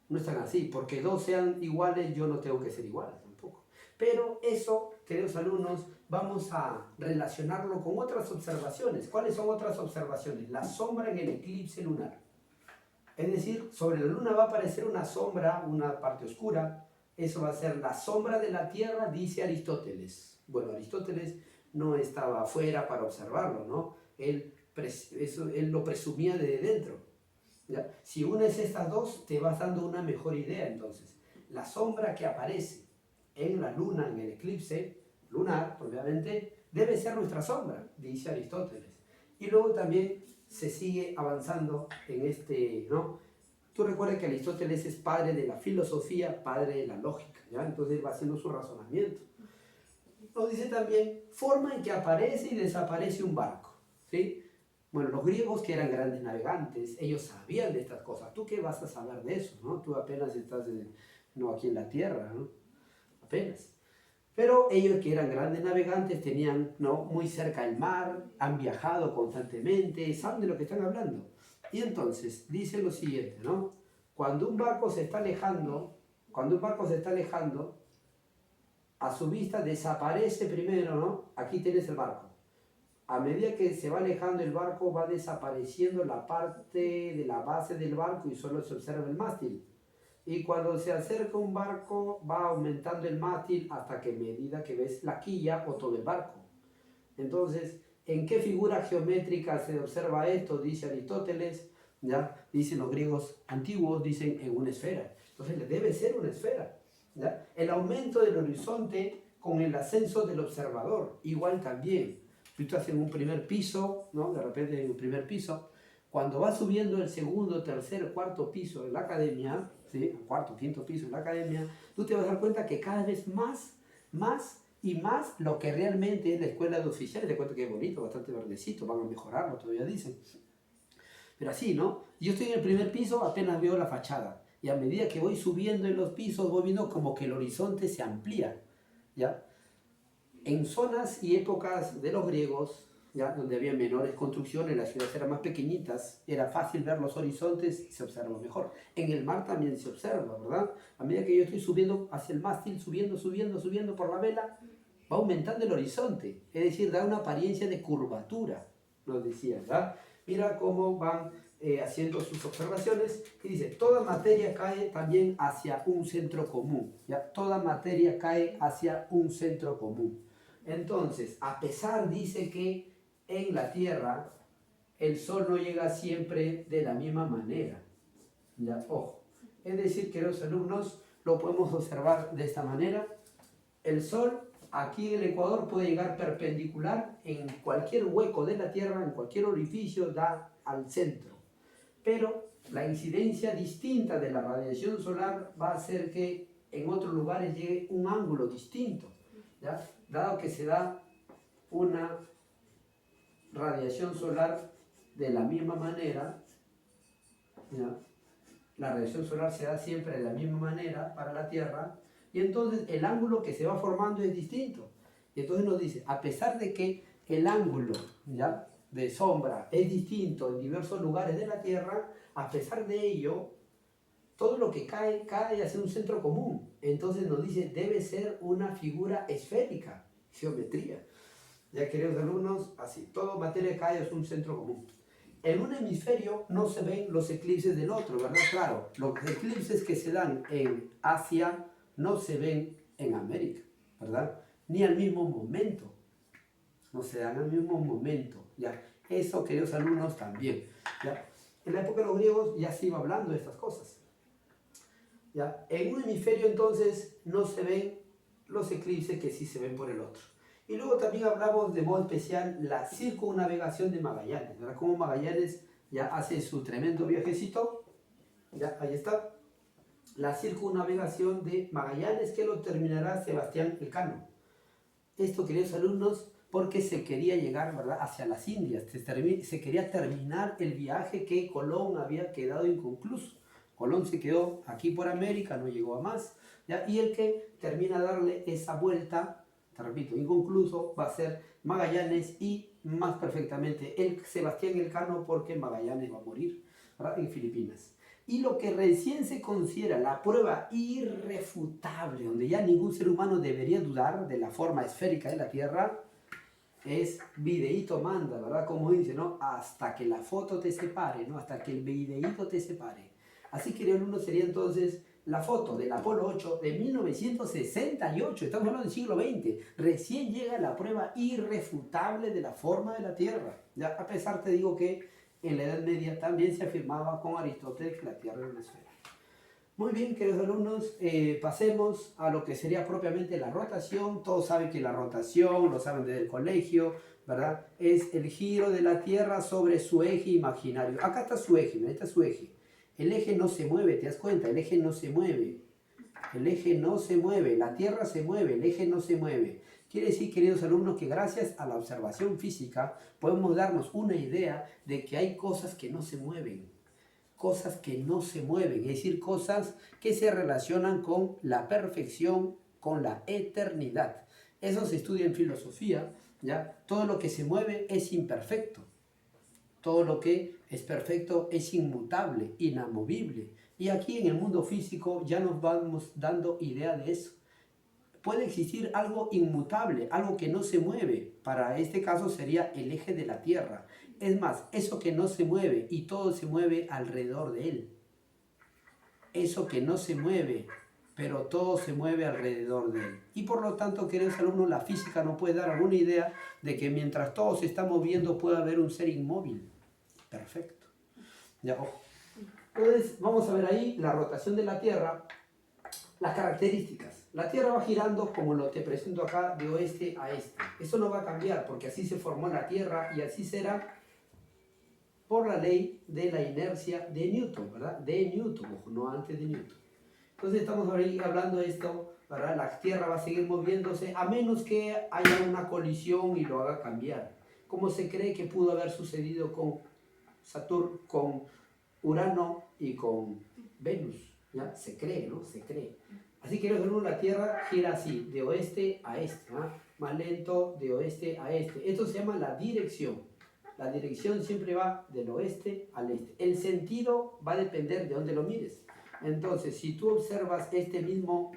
No es tan así, porque dos sean iguales, yo no tengo que ser igual tampoco. Pero eso, queridos alumnos, vamos a relacionarlo con otras observaciones. ¿Cuáles son otras observaciones? La sombra en el eclipse lunar. Es decir, sobre la luna va a aparecer una sombra, una parte oscura. Eso va a ser la sombra de la Tierra, dice Aristóteles. Bueno, Aristóteles no estaba afuera para observarlo, ¿no? Él lo presumía de dentro. ¿Ya? Si unes estas dos, te vas dando una mejor idea entonces. La sombra que aparece en la luna, en el eclipse lunar, obviamente, debe ser nuestra sombra, dice Aristóteles. Y luego también se sigue avanzando en ¿no? Tú recuerdas que Aristóteles es padre de la filosofía, padre de la lógica, ¿ya? Entonces va haciendo su razonamiento. Nos dice también, forma en que aparece y desaparece un barco, ¿sí? Bueno, los griegos, que eran grandes navegantes, ellos sabían de estas cosas. ¿Tú qué vas a saber de eso, no? Tú apenas estás no aquí en la tierra, ¿no? Apenas. Pero ellos que eran grandes navegantes tenían, ¿no?, muy cerca el mar, han viajado constantemente, saben de lo que están hablando. Y entonces dice lo siguiente, ¿no? Cuando un barco se está alejando, a su vista desaparece primero, ¿no? Aquí tienes el barco. A medida que se va alejando el barco, va desapareciendo la parte de la base del barco y solo se observa el mástil. Y cuando se acerca un barco, va aumentando el mástil hasta que a medida que ves la quilla o todo el barco. Entonces, ¿en qué figura geométrica se observa esto? Dice Aristóteles, ¿ya? Dicen los griegos antiguos, dicen en una esfera. Entonces, debe ser una esfera, ¿ya? El aumento del horizonte con el ascenso del observador, igual también. Si tú estás en un primer piso, ¿no? De repente en un primer piso, cuando vas subiendo el segundo, tercer, cuarto piso de la academia, ¿sí?, cuarto, quinto piso de la academia, tú te vas a dar cuenta que cada vez más y más lo que realmente es la escuela de oficiales. Te cuento que es bonito, bastante verdecito, van a mejorarlo, todavía dicen. Pero así, ¿no? Yo estoy en el primer piso, apenas veo la fachada. Y a medida que voy subiendo en los pisos, voy viendo como que el horizonte se amplía, ¿ya? En zonas y épocas de los griegos, ¿ya?, donde había menores construcciones, las ciudades eran más pequeñitas, era fácil ver los horizontes y se observa mejor. En el mar también se observa, ¿verdad? A medida que yo estoy subiendo hacia el mástil, subiendo por la vela, va aumentando el horizonte, es decir, da una apariencia de curvatura, nos decía, ¿verdad? Mira cómo van haciendo sus observaciones y dice, toda materia cae también hacia un centro común, ¿ya? Toda materia cae hacia un centro común. Entonces, a pesar, dice que en la Tierra el Sol no llega siempre de la misma manera, ¿ya? Ojo, es decir, queridos alumnos, lo podemos observar de esta manera. El Sol aquí en el Ecuador puede llegar perpendicular en cualquier hueco de la Tierra, en cualquier orificio, da al centro. Pero la incidencia distinta de la radiación solar va a hacer que en otros lugares llegue un ángulo distinto, ¿ya? Dado que se da una radiación solar de la misma manera, ¿ya? La radiación solar se da siempre de la misma manera para la Tierra, y entonces el ángulo que se va formando es distinto. Y entonces nos dice, a pesar de que el ángulo, ¿ya?, de sombra es distinto en diversos lugares de la Tierra, a pesar de ello, todo lo que cae, cae hacia un centro común. Entonces nos dice, debe ser una figura esférica, geometría. Ya, queridos alumnos, así, toda materia cae hacia un centro común. En un hemisferio no se ven los eclipses del otro, ¿verdad? Claro, los eclipses que se dan en Asia no se ven en América, ¿verdad? Ni al mismo momento. No se dan al mismo momento, ¿ya? Eso, queridos alumnos, también, ¿ya? En la época de los griegos ya se iba hablando de estas cosas, ¿ya? En un hemisferio entonces no se ven los eclipses que sí se ven por el otro. Y luego también hablamos de modo especial la circunnavegación de Magallanes, ¿verdad? Como Magallanes ya hace su tremendo viajecito, ya ahí está, la circunnavegación de Magallanes, que lo terminará Sebastián Elcano. Esto, queridos alumnos, porque se quería llegar, ¿verdad?, hacia las Indias, se quería terminar el viaje que Colón había quedado inconcluso. Colón se quedó aquí por América, no llegó a más, ¿ya? Y el que termina de darle esa vuelta, te repito, inconcluso, va a ser Magallanes, y más perfectamente el Sebastián Elcano, porque Magallanes va a morir, ¿verdad?, en Filipinas. Y lo que recién se considera la prueba irrefutable, donde ya ningún ser humano debería dudar de la forma esférica de la Tierra, es videíto manda, ¿verdad? Como dice, ¿no? Hasta que la foto te separe, ¿no? Hasta que el videíto te separe. Así que el uno sería entonces la foto del Apolo 8 de 1968, estamos hablando del siglo XX, recién llega la prueba irrefutable de la forma de la Tierra. Ya, a pesar, te digo que en la Edad Media también se afirmaba con Aristóteles que la Tierra era una esfera. Muy bien, queridos alumnos, pasemos a lo que sería propiamente la rotación. Todos saben que la rotación, lo saben desde el colegio, ¿verdad?, es el giro de la Tierra sobre su eje imaginario. Acá está su eje, mira, está su eje. El eje no se mueve, ¿te das cuenta? El eje no se mueve. El eje no se mueve, la Tierra se mueve, el eje no se mueve. Quiere decir, queridos alumnos, que gracias a la observación física podemos darnos una idea de que hay cosas que no se mueven. Cosas que no se mueven, es decir, cosas que se relacionan con la perfección, con la eternidad. Eso se estudia en filosofía, ¿ya? Todo lo que se mueve es imperfecto. Todo lo que es perfecto es inmutable, inamovible. Y aquí en el mundo físico ya nos vamos dando idea de eso. Puede existir algo inmutable, algo que no se mueve. Para este caso sería el eje de la Tierra. Es más, eso que no se mueve y todo se mueve alrededor de él. Eso que no se mueve, pero todo se mueve alrededor de él. Y por lo tanto, queridos alumnos, la física nos puede dar alguna idea de que mientras todo se está moviendo puede haber un ser inmóvil. Perfecto. Ya, ojo. Entonces, vamos a ver ahí la rotación de la Tierra, las características. La Tierra va girando, como lo te presento acá, de oeste a este. Eso no va a cambiar, porque así se formó la Tierra y así será por la ley de la inercia de Newton, ¿verdad? De Newton, ojo, no antes de Newton. Entonces estamos ahí hablando de esto, ¿verdad? La Tierra va a seguir moviéndose a menos que haya una colisión y lo haga cambiar. Como se cree que pudo haber sucedido con Saturno, con Urano y con Venus, ¿ya? Se cree, ¿no? Se cree. Así que la Tierra gira así, de oeste a este, ¿ah? Más lento, de oeste a este. Esto se llama la dirección. La dirección siempre va del oeste al este. El sentido va a depender de dónde lo mires. Entonces, si tú observas este mismo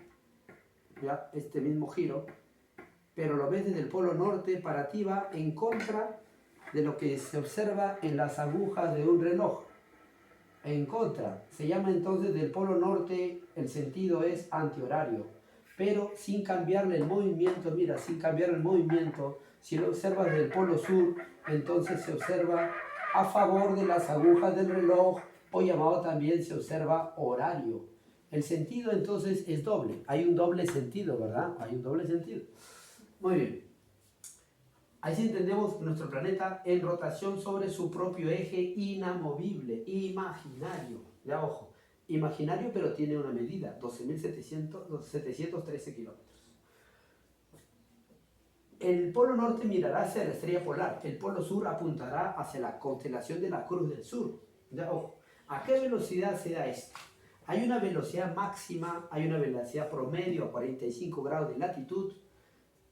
giro, pero lo ves desde el polo norte, para ti va en contra de lo que se observa en las agujas de un reloj. En contra. Se llama entonces del polo norte, el sentido es antihorario. Pero sin cambiarle el movimiento, mira, sin cambiar el movimiento, si lo observas del polo sur, entonces se observa a favor de las agujas del reloj, o llamado también se observa horario. El sentido entonces es doble. Hay un doble sentido, ¿verdad? Hay un doble sentido. Muy bien. Ahí sí entendemos nuestro planeta en rotación sobre su propio eje inamovible, imaginario. Ya ojo, imaginario pero tiene una medida, 12.713 kilómetros. El polo norte mirará hacia la estrella polar, el polo sur apuntará hacia la constelación de la Cruz del Sur. Ya ojo, ¿a qué velocidad se da esto? Hay una velocidad máxima, hay una velocidad promedio a 45 grados de latitud.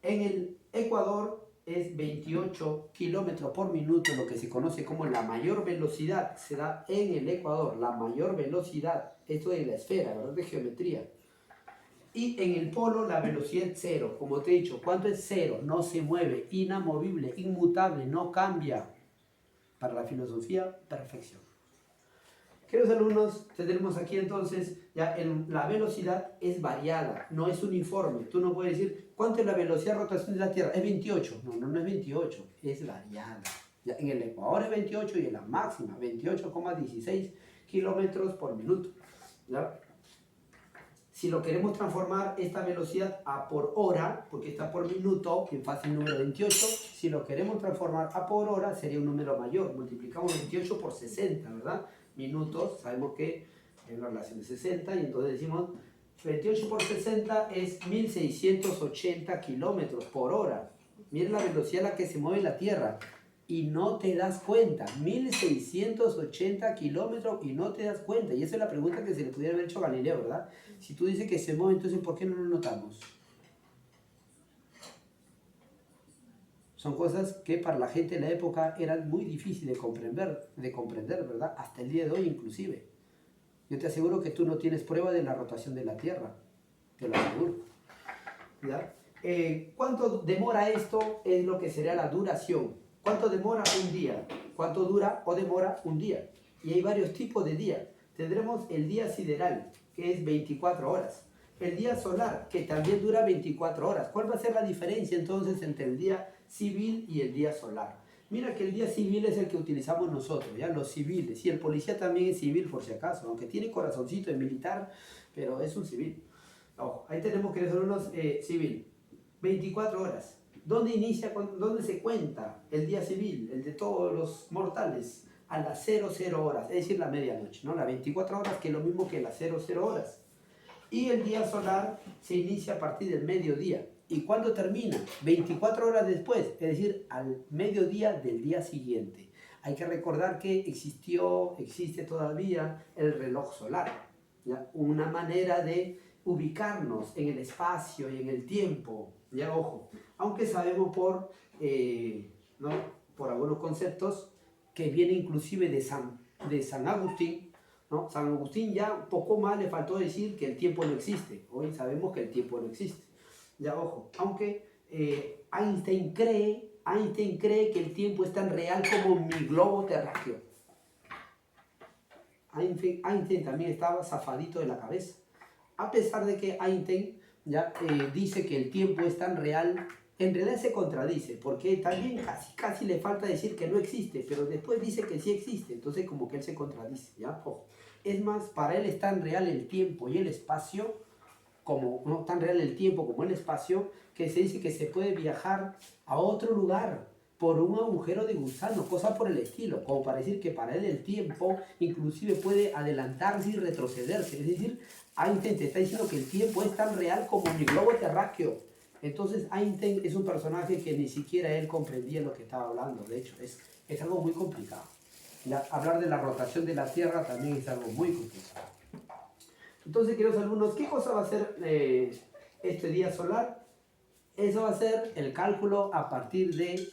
En el Ecuador es 28 kilómetros por minuto, lo que se conoce como la mayor velocidad, se da en el Ecuador, la mayor velocidad, esto es la esfera, ¿verdad? De geometría. Y en el polo la velocidad es cero, como te he dicho, ¿cuánto es cero? No se mueve, inamovible, inmutable, no cambia. Para la filosofía, perfección. Queridos alumnos, tendremos aquí entonces, ya la velocidad es variada, no es uniforme. Tú no puedes decir, ¿cuánto es la velocidad de rotación de la Tierra? Es 28. No es 28, es variada. Ya, en el Ecuador es 28 y en la máxima, 28,16 kilómetros por minuto. ¿Ya? Si lo queremos transformar esta velocidad a por hora, porque está por minuto, en fácil número 28, si lo queremos transformar a por hora sería un número mayor. Multiplicamos 28 por 60, ¿verdad? Minutos, sabemos que es una relación de 60 y entonces decimos 28 por 60 es 1680 kilómetros por hora. Miren la velocidad a la que se mueve la Tierra y no te das cuenta. 1680 kilómetros y no te das cuenta. Y esa es la pregunta que se le pudiera haber hecho a Galileo, ¿verdad? Si tú dices que se mueve, entonces ¿por qué no lo notamos? Son cosas que para la gente de la época eran muy difíciles de comprender, ¿verdad? Hasta el día de hoy inclusive. Yo te aseguro que tú no tienes prueba de la rotación de la Tierra. Te lo aseguro. ¿Ya? ¿Cuánto demora esto? Es lo que sería la duración. ¿Cuánto demora un día? ¿Cuánto dura o demora un día? Y hay varios tipos de día. Tendremos el día sideral, que es 24 horas. El día solar, que también dura 24 horas. ¿Cuál va a ser la diferencia entonces entre el día civil y el día solar? Mira que el día civil es el que utilizamos nosotros, ¿ya? Los civiles. Y el policía también es civil, por si acaso, aunque tiene corazoncito de militar, pero es un civil. Ojo, ahí tenemos que son unos civil. 24 horas. ¿Dónde inicia, dónde se cuenta el día civil, el de todos los mortales? A las 00 horas, es decir, la medianoche, ¿no? Las 24 horas, que es lo mismo que las 00 horas. Y el día solar se inicia a partir del mediodía. ¿Y cuándo termina? 24 horas después, es decir, al mediodía del día siguiente. Hay que recordar que existe todavía el reloj solar, ¿ya? Una manera de ubicarnos en el espacio y en el tiempo, ya ojo, aunque sabemos ¿no? por algunos conceptos que viene inclusive de San Agustín, ¿no? San Agustín ya poco más le faltó decir que el tiempo no existe. Hoy sabemos que el tiempo no existe. Ya ojo, aunque Einstein cree que el tiempo es tan real como mi globo terráqueo. Einstein también estaba zafadito de la cabeza. A pesar de que Einstein ya dice que el tiempo es tan real, en realidad se contradice, porque también casi le falta decir que no existe, pero después dice que sí existe, entonces como que él se contradice, ¿ya? Ojo. Es más, para él es tan real el tiempo y el espacio, como no tan real el tiempo como el espacio, que se dice que se puede viajar a otro lugar por un agujero de gusano, cosa por el estilo, como para decir que para él el tiempo inclusive puede adelantarse y retrocederse, es decir, Einstein te está diciendo que el tiempo es tan real como mi globo terráqueo. Entonces Einstein es un personaje que ni siquiera él comprendía lo que estaba hablando, de hecho es algo muy complicado. Hablar de la rotación de la Tierra también es algo muy complicado. Entonces, queridos alumnos, ¿qué cosa va a ser este día solar? Eso va a ser el cálculo a partir de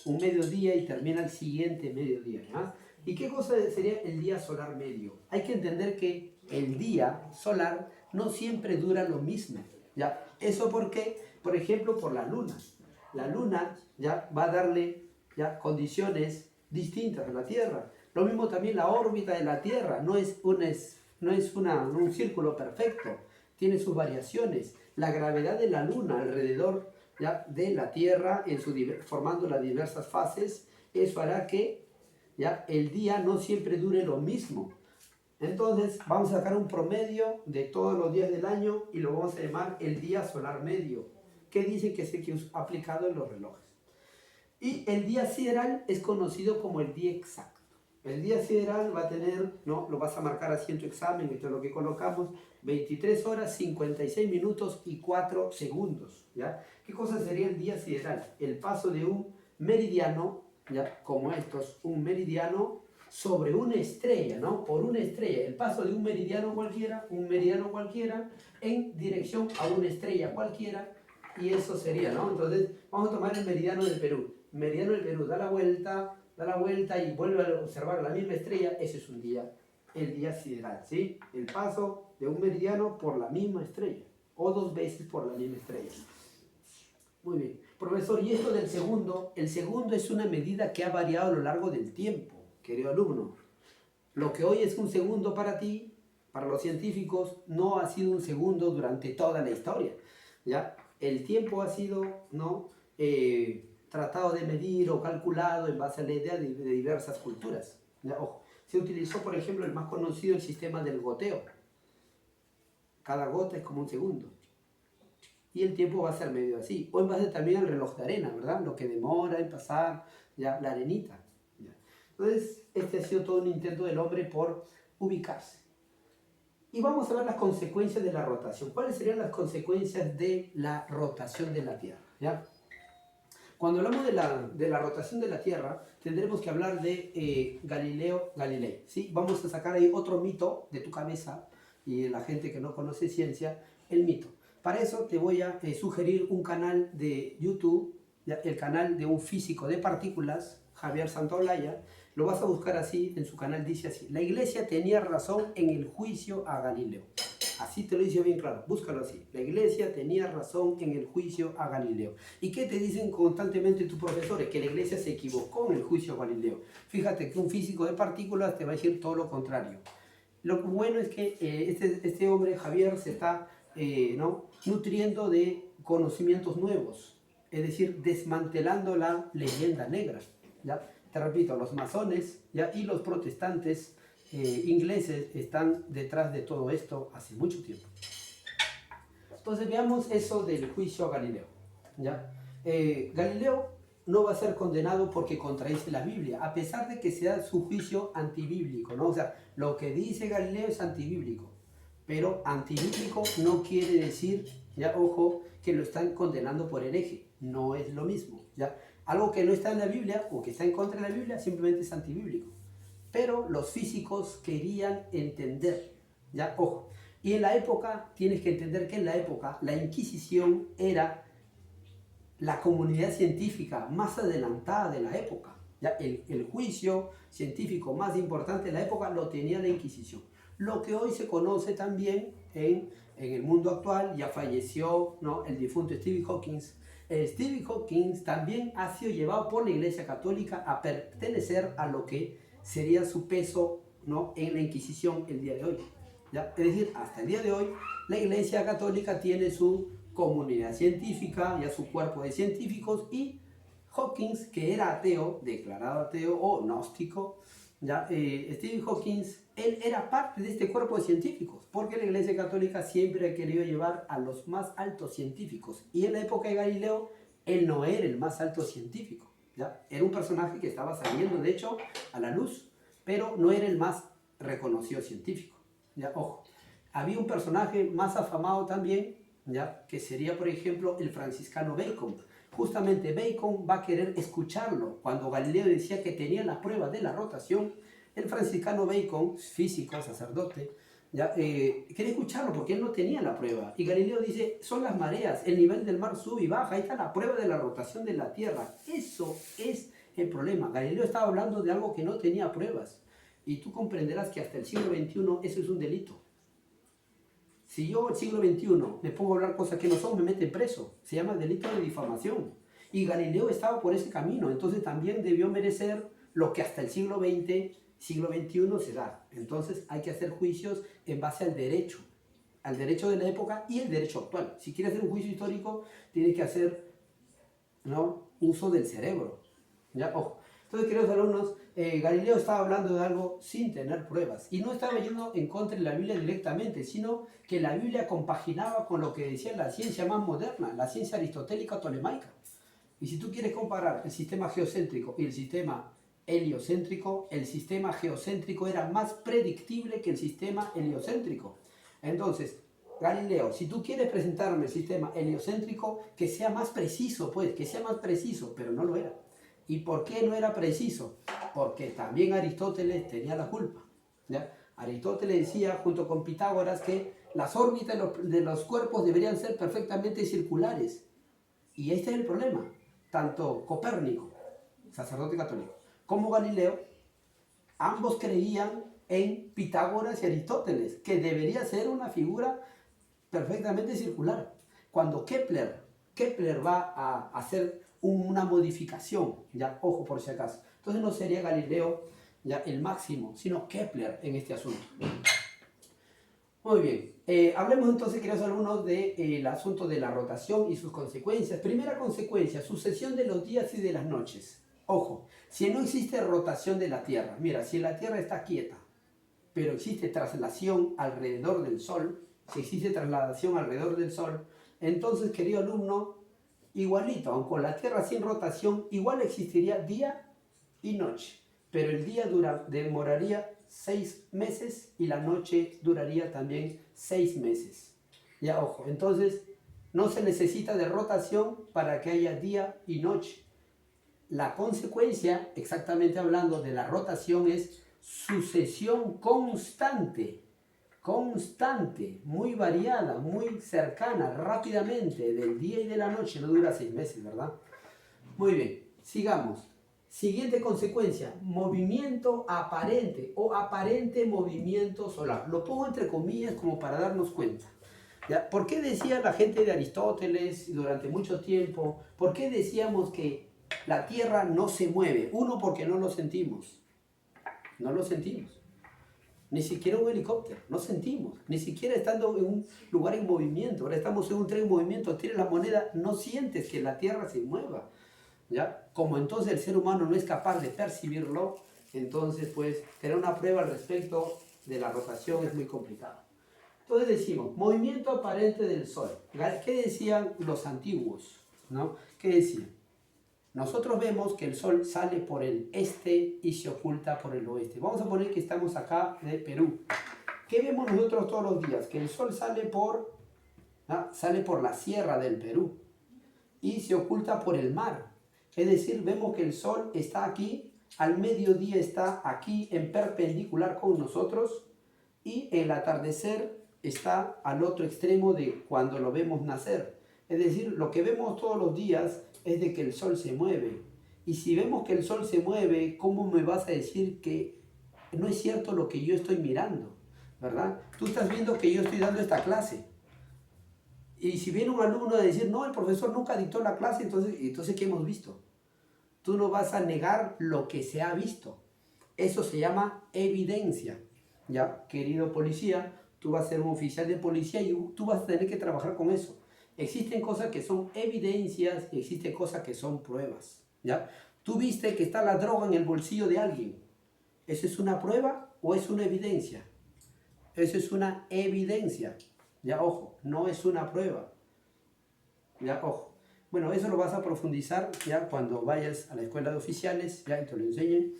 un mediodía y termina el siguiente mediodía, ¿ya? ¿Y qué cosa sería el día solar medio? Hay que entender que el día solar no siempre dura lo mismo, ¿ya? Eso porque, por ejemplo, por la luna. La luna ya va a darle ya condiciones distintas a la Tierra. Lo mismo también la órbita de la Tierra, no es un círculo perfecto, tiene sus variaciones. La gravedad de la luna alrededor ya de la Tierra, formando las diversas fases, eso hará que ya el día no siempre dure lo mismo. Entonces vamos a sacar un promedio de todos los días del año y lo vamos a llamar el día solar medio, que dicen que es aplicado en los relojes. Y el día sideral es conocido como el día exacto. El día sideral va a tener, lo vas a marcar así en tu examen, esto es lo que colocamos, 23 horas, 56 minutos y 4 segundos, ¿ya? ¿Qué cosa sería el día sideral? El paso de un meridiano, ¿ya? Como estos, un meridiano sobre una estrella, ¿no? Por una estrella, el paso de un meridiano cualquiera en dirección a una estrella cualquiera, y eso sería, ¿no? Entonces, vamos a tomar el meridiano del Perú. El meridiano del Perú da la vuelta y vuelve a observar la misma estrella, ese es el día sideral, ¿sí? El paso de un meridiano por la misma estrella, o 2 veces por la misma estrella. Muy bien. Profesor, ¿y esto del segundo? El segundo es una medida que ha variado a lo largo del tiempo, querido alumno. Lo que hoy es un segundo para ti, para los científicos, no ha sido un segundo durante toda la historia, ¿ya? El tiempo ha sido, tratado de medir o calculado en base a la idea de diversas culturas. ¿Ya? Ojo, se utilizó, por ejemplo, el más conocido, el sistema del goteo. Cada gota es como un segundo. Y el tiempo va a ser medio así. O en base también al reloj de arena, ¿verdad? Lo que demora en pasar ya la arenita. ¿Ya? Entonces, este ha sido todo un intento del hombre por ubicarse. Y vamos a ver las consecuencias de la rotación. ¿Cuáles serían las consecuencias de la rotación de la Tierra? ¿Ya? Cuando hablamos de la rotación de la Tierra, tendremos que hablar de Galileo Galilei, ¿sí? Vamos a sacar ahí otro mito de tu cabeza y de la gente que no conoce ciencia, el mito. Para eso te voy a sugerir un canal de YouTube, ¿ya? El canal de un físico de partículas, Javier Santaolalla. Lo vas a buscar así, en su canal dice así: la Iglesia tenía razón en el juicio a Galileo. Así te lo dice bien claro, búscalo así. La Iglesia tenía razón en el juicio a Galileo. ¿Y qué te dicen constantemente tus profesores? Que la Iglesia se equivocó en el juicio a Galileo. Fíjate que un físico de partículas te va a decir todo lo contrario. Lo bueno es que este hombre, Javier, se está nutriendo de conocimientos nuevos, es decir, desmantelando la leyenda negra, ¿ya? Te repito, los masones, ¿ya? Y los protestantes ingleses están detrás de todo esto hace mucho tiempo. Entonces veamos eso del juicio a Galileo, ¿ya? Galileo no va a ser condenado porque contradice la Biblia, a pesar de que sea su juicio antibíblico, ¿no? O sea, lo que dice Galileo es antibíblico, pero antibíblico no quiere decir, ya ojo, que lo están condenando por hereje, no es lo mismo, ¿ya? Algo que no está en la Biblia o que está en contra de la Biblia simplemente es antibíblico. Pero los físicos querían entender, ¿ya? Ojo. Y en la época, tienes que entender que en la época la Inquisición era la comunidad científica más adelantada de la época. ¿Ya? El juicio científico más importante de la época lo tenía la Inquisición. Lo que hoy se conoce también en el mundo actual, ya falleció, ¿no?, el difunto Stephen Hawking. Stephen Hawking también ha sido llevado por la Iglesia Católica a pertenecer a lo que sería su peso, ¿no?, en la Inquisición el día de hoy. ¿Ya? Es decir, hasta el día de hoy la Iglesia Católica tiene su comunidad científica, ya su cuerpo de científicos, y Hawking, que era ateo, declarado ateo o gnóstico, ¿ya? Stephen Hawking, él era parte de este cuerpo de científicos, porque la Iglesia Católica siempre ha querido llevar a los más altos científicos, y en la época de Galileo, él no era el más alto científico, ¿ya? Era un personaje que estaba saliendo, de hecho, a la luz, pero no era el más reconocido científico, ¿ya? Ojo, había un personaje más afamado también, ¿ya?, que sería, por ejemplo, el franciscano Bacon. Justamente Bacon va a querer escucharlo. Cuando Galileo decía que tenía la prueba de la rotación, el franciscano Bacon, físico, sacerdote, ¿ya?, quería escucharlo porque él no tenía la prueba. Y Galileo dice, son las mareas, el nivel del mar sube y baja, ahí está la prueba de la rotación de la Tierra. Eso es el problema. Galileo estaba hablando de algo que no tenía pruebas. Y tú comprenderás que hasta el siglo XXI eso es un delito. Si yo el siglo XXI me pongo a hablar cosas que no son, me meten preso. Se llama delito de difamación. Y Galileo estaba por ese camino, entonces también debió merecer lo que hasta el siglo XX, siglo XXI se da. Entonces hay que hacer juicios en base al derecho de la época y el derecho actual. Si quieres hacer un juicio histórico, tienes que hacer, ¿no?, uso del cerebro. ¿Ya? Ojo. Entonces, queridos alumnos, Galileo estaba hablando de algo sin tener pruebas y no estaba yendo en contra de la Biblia directamente, sino que la Biblia compaginaba con lo que decía la ciencia más moderna, la ciencia aristotélica tolemaica. Y si tú quieres comparar el sistema geocéntrico y el sistema heliocéntrico, el sistema geocéntrico era más predictible que el sistema heliocéntrico. Entonces, Galileo, si tú quieres presentarme el sistema heliocéntrico, que sea más preciso, pues, que sea más preciso, pero no lo era. ¿Y por qué no era preciso? Porque también Aristóteles tenía la culpa, ¿ya? Aristóteles decía, junto con Pitágoras, que las órbitas de los cuerpos deberían ser perfectamente circulares. Y este es el problema. Tanto Copérnico, sacerdote católico, como Galileo, ambos creían en Pitágoras y Aristóteles, que debería ser una figura perfectamente circular. Cuando Kepler va a hacer una modificación, ya, ojo por si acaso, entonces no sería Galileo ya el máximo, sino Kepler en este asunto. Muy bien, hablemos entonces, queridos alumnos, del asunto de la rotación y sus consecuencias. Primera consecuencia, sucesión de los días y de las noches. Ojo, si no existe rotación de la Tierra, mira, si la Tierra está quieta, pero existe traslación alrededor del Sol, si existe traslación alrededor del Sol, entonces, querido alumno, igualito, aunque con la Tierra sin rotación, igual existiría día y noche, pero el día demoraría 6 meses y la noche duraría también 6 meses. Ya, ojo, entonces no se necesita de rotación para que haya día y noche. La consecuencia, exactamente hablando de la rotación, es sucesión constante, muy variada, muy cercana, rápidamente, del día y de la noche. No dura 6 meses, ¿verdad? Muy bien, sigamos. Siguiente consecuencia, movimiento aparente o aparente movimiento solar. Lo pongo entre comillas como para darnos cuenta. ¿Ya? ¿Por qué decía la gente de Aristóteles durante mucho tiempo? ¿Por qué decíamos que la Tierra no se mueve? Uno, porque no lo sentimos. No lo sentimos. Ni siquiera un helicóptero, no sentimos. Ni siquiera estando en un lugar en movimiento. Ahora estamos en un tren en movimiento, tienes la moneda, no sientes que la Tierra se mueva. ¿Ya? Como entonces el ser humano no es capaz de percibirlo, entonces pues tener una prueba al respecto de la rotación es muy complicado. Entonces decimos, movimiento aparente del Sol. ¿Qué decían los antiguos? ¿No? ¿Qué decían? Nosotros vemos que el Sol sale por el este y se oculta por el oeste. Vamos a poner que estamos acá de Perú. ¿Qué vemos nosotros todos los días? Que el Sol sale por la sierra del Perú y se oculta por el mar. Es decir, vemos que el Sol está aquí, al mediodía está aquí en perpendicular con nosotros y el atardecer está al otro extremo de cuando lo vemos nacer. Es decir, lo que vemos todos los días es de que el sol se mueve. Y si vemos que el sol se mueve, ¿cómo me vas a decir que no es cierto lo que yo estoy mirando? ¿Verdad? Tú estás viendo que yo estoy dando esta clase. Y si viene un alumno a decir, no, el profesor nunca dictó la clase, entonces ¿qué hemos visto? Tú no vas a negar lo que se ha visto. Eso se llama evidencia. Ya, querido policía, tú vas a ser un oficial de policía y tú vas a tener que trabajar con eso. Existen cosas que son evidencias y existen cosas que son pruebas. ¿Ya? Tú viste que está la droga en el bolsillo de alguien. ¿Eso es una prueba o es una evidencia? Eso es una evidencia. Ya, ojo, no es una prueba. Ya, ojo. Bueno, eso lo vas a profundizar ya cuando vayas a la escuela de oficiales, ya, y te lo enseñen.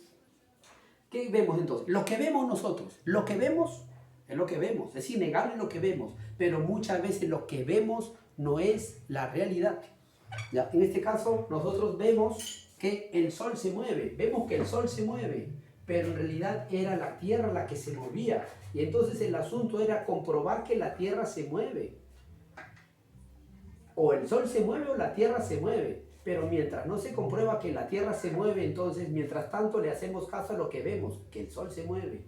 ¿Qué vemos entonces? Lo que vemos nosotros, lo que vemos es lo que vemos, es innegable lo que vemos, pero muchas veces lo que vemos no es la realidad. ¿Ya? En este caso, nosotros vemos que el sol se mueve, vemos que el sol se mueve, pero en realidad era la tierra la que se movía. Y entonces el asunto era comprobar que la tierra se mueve. O el sol se mueve o la tierra se mueve. Pero mientras no se comprueba que la tierra se mueve, entonces mientras tanto le hacemos caso a lo que vemos, que el sol se mueve.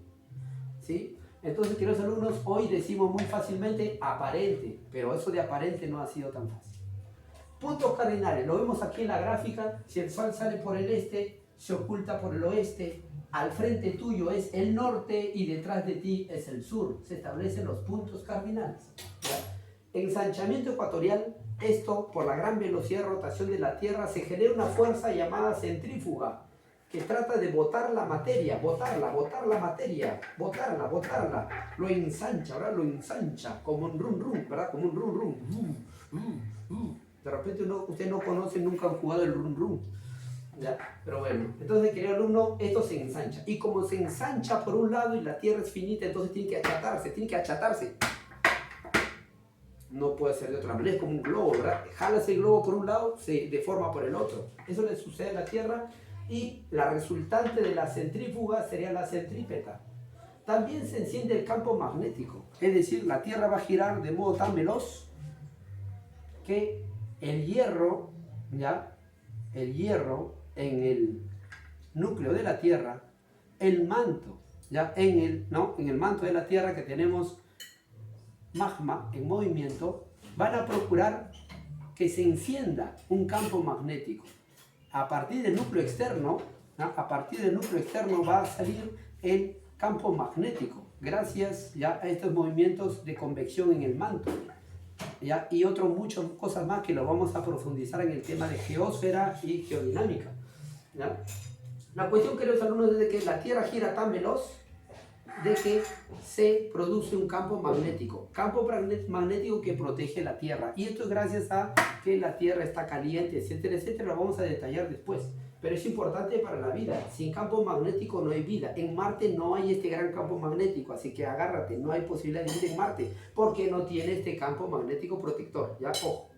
¿Sí? Entonces, queridos alumnos, hoy decimos muy fácilmente aparente, pero eso de aparente no ha sido tan fácil. Puntos cardinales, lo vemos aquí en la gráfica. Si el sol sale por el este, se oculta por el oeste, al frente tuyo es el norte y detrás de ti es el sur. Se establecen los puntos cardinales. ¿Ya? Ensanchamiento ecuatorial, esto por la gran velocidad de rotación de la Tierra se genera una fuerza llamada centrífuga que trata de botar la materia, botar la materia, botarla, lo ensancha, ¿verdad? Lo ensancha como un rum rum, ¿verdad? Como un rum rum. De repente ustedes no conocen, nunca han jugado el rum rum. ¿Ya? Pero bueno, entonces, querido alumno, esto se ensancha. Y como se ensancha por un lado y la Tierra es finita, entonces tiene que achatarse. No puede ser de otra manera, es como un globo, ¿verdad? Jalas el globo por un lado, se deforma por el otro. Eso le sucede a la Tierra y la resultante de la centrífuga sería la centrípeta. También se enciende el campo magnético, es decir, la Tierra va a girar de modo tan veloz que el hierro, ¿ya? El hierro en el núcleo de la Tierra, el manto, ¿ya? En el manto de la Tierra que tenemos magma en movimiento, van a procurar que se encienda un campo magnético. A partir del núcleo externo, ¿no? A partir del núcleo externo va a salir el campo magnético, gracias ya a estos movimientos de convección en el manto. ¿Ya? Y muchas cosas más que lo vamos a profundizar en el tema de geósfera y geodinámica. ¿Ya? La cuestión, queridos alumnos, es de que la Tierra gira tan veloz de que se produce un campo magnético que protege la Tierra. Y esto es gracias a que la Tierra está caliente, etcétera, etcétera. Lo vamos a detallar después. Pero es importante para la vida. Sin campo magnético no hay vida. En Marte no hay este gran campo magnético, así que agárrate, no hay posibilidad de vivir en Marte, porque no tiene este campo magnético protector. Ya, ojo.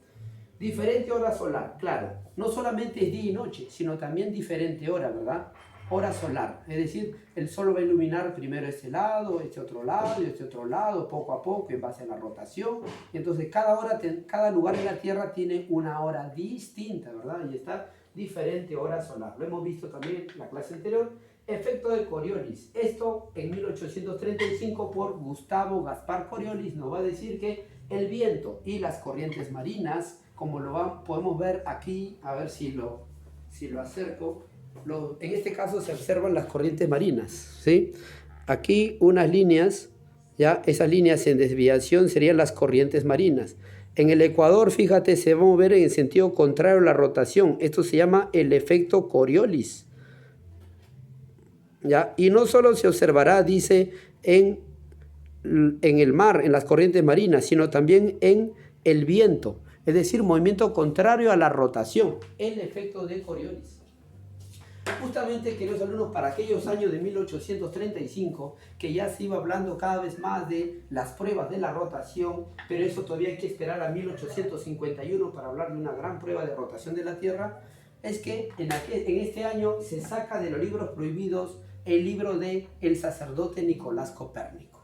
Diferente hora solar, claro. No solamente es día y noche, sino también diferente hora, ¿verdad? Hora solar. Es decir, el sol va a iluminar primero este lado, este otro lado y este otro lado, poco a poco, en base a la rotación. Y entonces cada lugar en la Tierra tiene una hora distinta, ¿verdad? Y está diferente hora solar. Lo hemos visto también en la clase anterior. Efecto de Coriolis. Esto en 1835 por Gustavo Gaspar Coriolis nos va a decir que el viento y las corrientes marinas, como podemos ver aquí, a ver si lo acerco, en este caso se observan las corrientes marinas, ¿sí? Aquí unas líneas, ya esas líneas en desviación serían las corrientes marinas. En el ecuador, fíjate, se va a mover en el sentido contrario a la rotación. Esto se llama el efecto Coriolis. ¿Ya? Y no solo se observará, dice, en el mar, en las corrientes marinas, sino también en el viento. Es decir, movimiento contrario a la rotación. El efecto de Coriolis. Justamente, queridos alumnos, para aquellos años de 1835, que ya se iba hablando cada vez más de las pruebas de la rotación, pero eso todavía hay que esperar a 1851 para hablar de una gran prueba de rotación de la Tierra, es que en este año se saca de los libros prohibidos el libro de el sacerdote Nicolás Copérnico.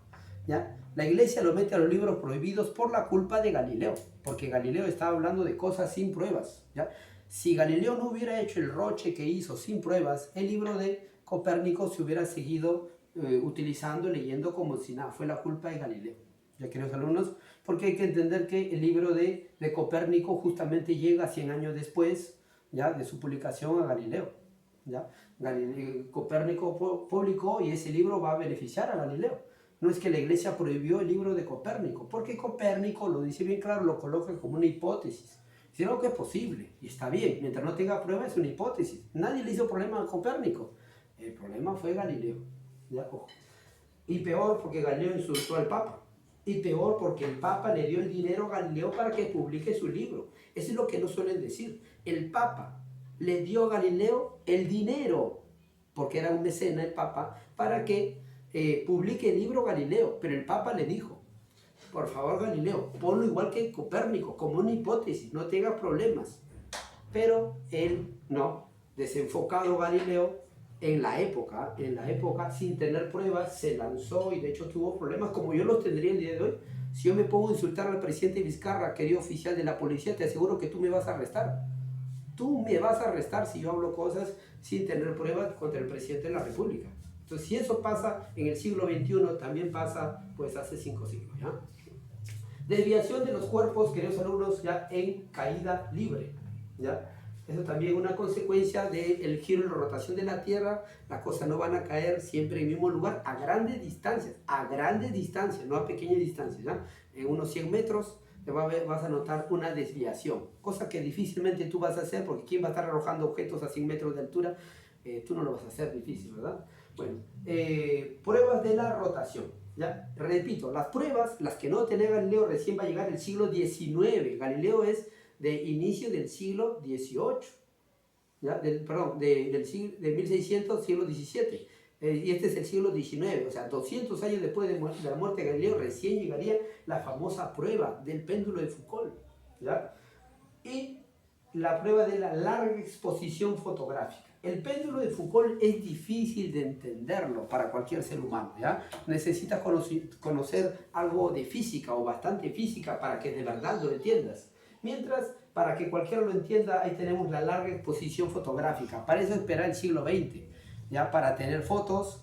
¿Ya? La iglesia lo mete a los libros prohibidos por la culpa de Galileo, porque Galileo estaba hablando de cosas sin pruebas, ¿ya? Si Galileo no hubiera hecho el roche que hizo sin pruebas, el libro de Copérnico se hubiera seguido utilizando, leyendo como si nada, fue la culpa de Galileo. Ya, queridos alumnos, porque hay que entender que el libro de Copérnico justamente llega 100 años después, ya, de su publicación a Galileo, ¿ya? Copérnico publicó y ese libro va a beneficiar a Galileo. No es que la iglesia prohibió el libro de Copérnico, porque Copérnico lo dice bien claro, lo coloca como una hipótesis. Dice algo que es posible, y está bien, mientras no tenga prueba es una hipótesis. Nadie le hizo problema a Copérnico, el problema fue Galileo. ¿Ya? Ojo. Y peor porque Galileo insultó al Papa. Y peor porque el Papa le dio el dinero a Galileo para que publique su libro. Eso es lo que no suelen decir. El Papa le dio a Galileo el dinero, porque era un mecena el Papa, para que publique el libro Galileo. Pero el Papa le dijo, por favor Galileo, ponlo igual que Copérnico, como una hipótesis, no tenga problemas. Pero él no, desenfocado Galileo, en la época, sin tener pruebas, se lanzó y de hecho tuvo problemas como yo los tendría el día de hoy. Si yo me pongo a insultar al presidente Vizcarra, querido oficial de la policía, te aseguro que tú me vas a arrestar. Tú me vas a arrestar si yo hablo cosas sin tener pruebas contra el presidente de la República. Entonces, si eso pasa en el siglo XXI, también pasa pues hace 5 siglos, ¿ya? Desviación de los cuerpos, queridos alumnos, ya en caída libre, ¿ya? Eso también es una consecuencia del giro y la rotación de la Tierra. Las cosas no van a caer siempre en el mismo lugar a grandes distancias, no a pequeñas distancias, ¿ya? En unos 100 metros vas a notar una desviación, cosa que difícilmente tú vas a hacer, porque ¿quién va a estar arrojando objetos a 100 metros de altura? Tú no lo vas a hacer, difícil, ¿verdad? Bueno, pruebas de la rotación, ¿ya? Repito, las pruebas, las que no tiene Galileo, recién va a llegar el siglo XIX. Galileo es de inicio del siglo XVIII, ¿ya? De 1600, siglo XVII, y este es el siglo XIX, o sea, 200 años después de la muerte de Galileo, recién llegaría la famosa prueba del péndulo de Foucault, ¿ya? Y la prueba de la larga exposición fotográfica. El péndulo de Foucault es difícil de entenderlo para cualquier ser humano, ¿ya? Necesitas conocer algo de física o bastante física para que de verdad lo entiendas. Mientras, para que cualquiera lo entienda, ahí tenemos la larga exposición fotográfica. Para eso esperar el siglo XX, ¿ya? Para tener fotos,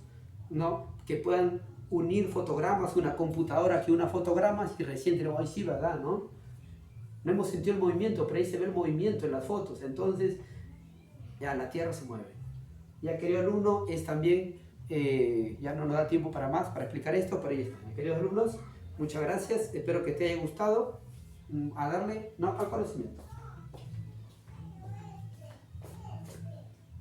¿no? Que puedan unir fotogramas, una computadora que una fotogramas y recién tenemos, ahí sí, ¿verdad? ¿No? No hemos sentido el movimiento, pero ahí se ve el movimiento en las fotos. Entonces, ya la Tierra se mueve. Ya, querido alumno, es también, ya no nos da tiempo para más, para explicar esto, pero ahí está. Queridos alumnos, muchas gracias, espero que te haya gustado. A darle, no, al conocimiento.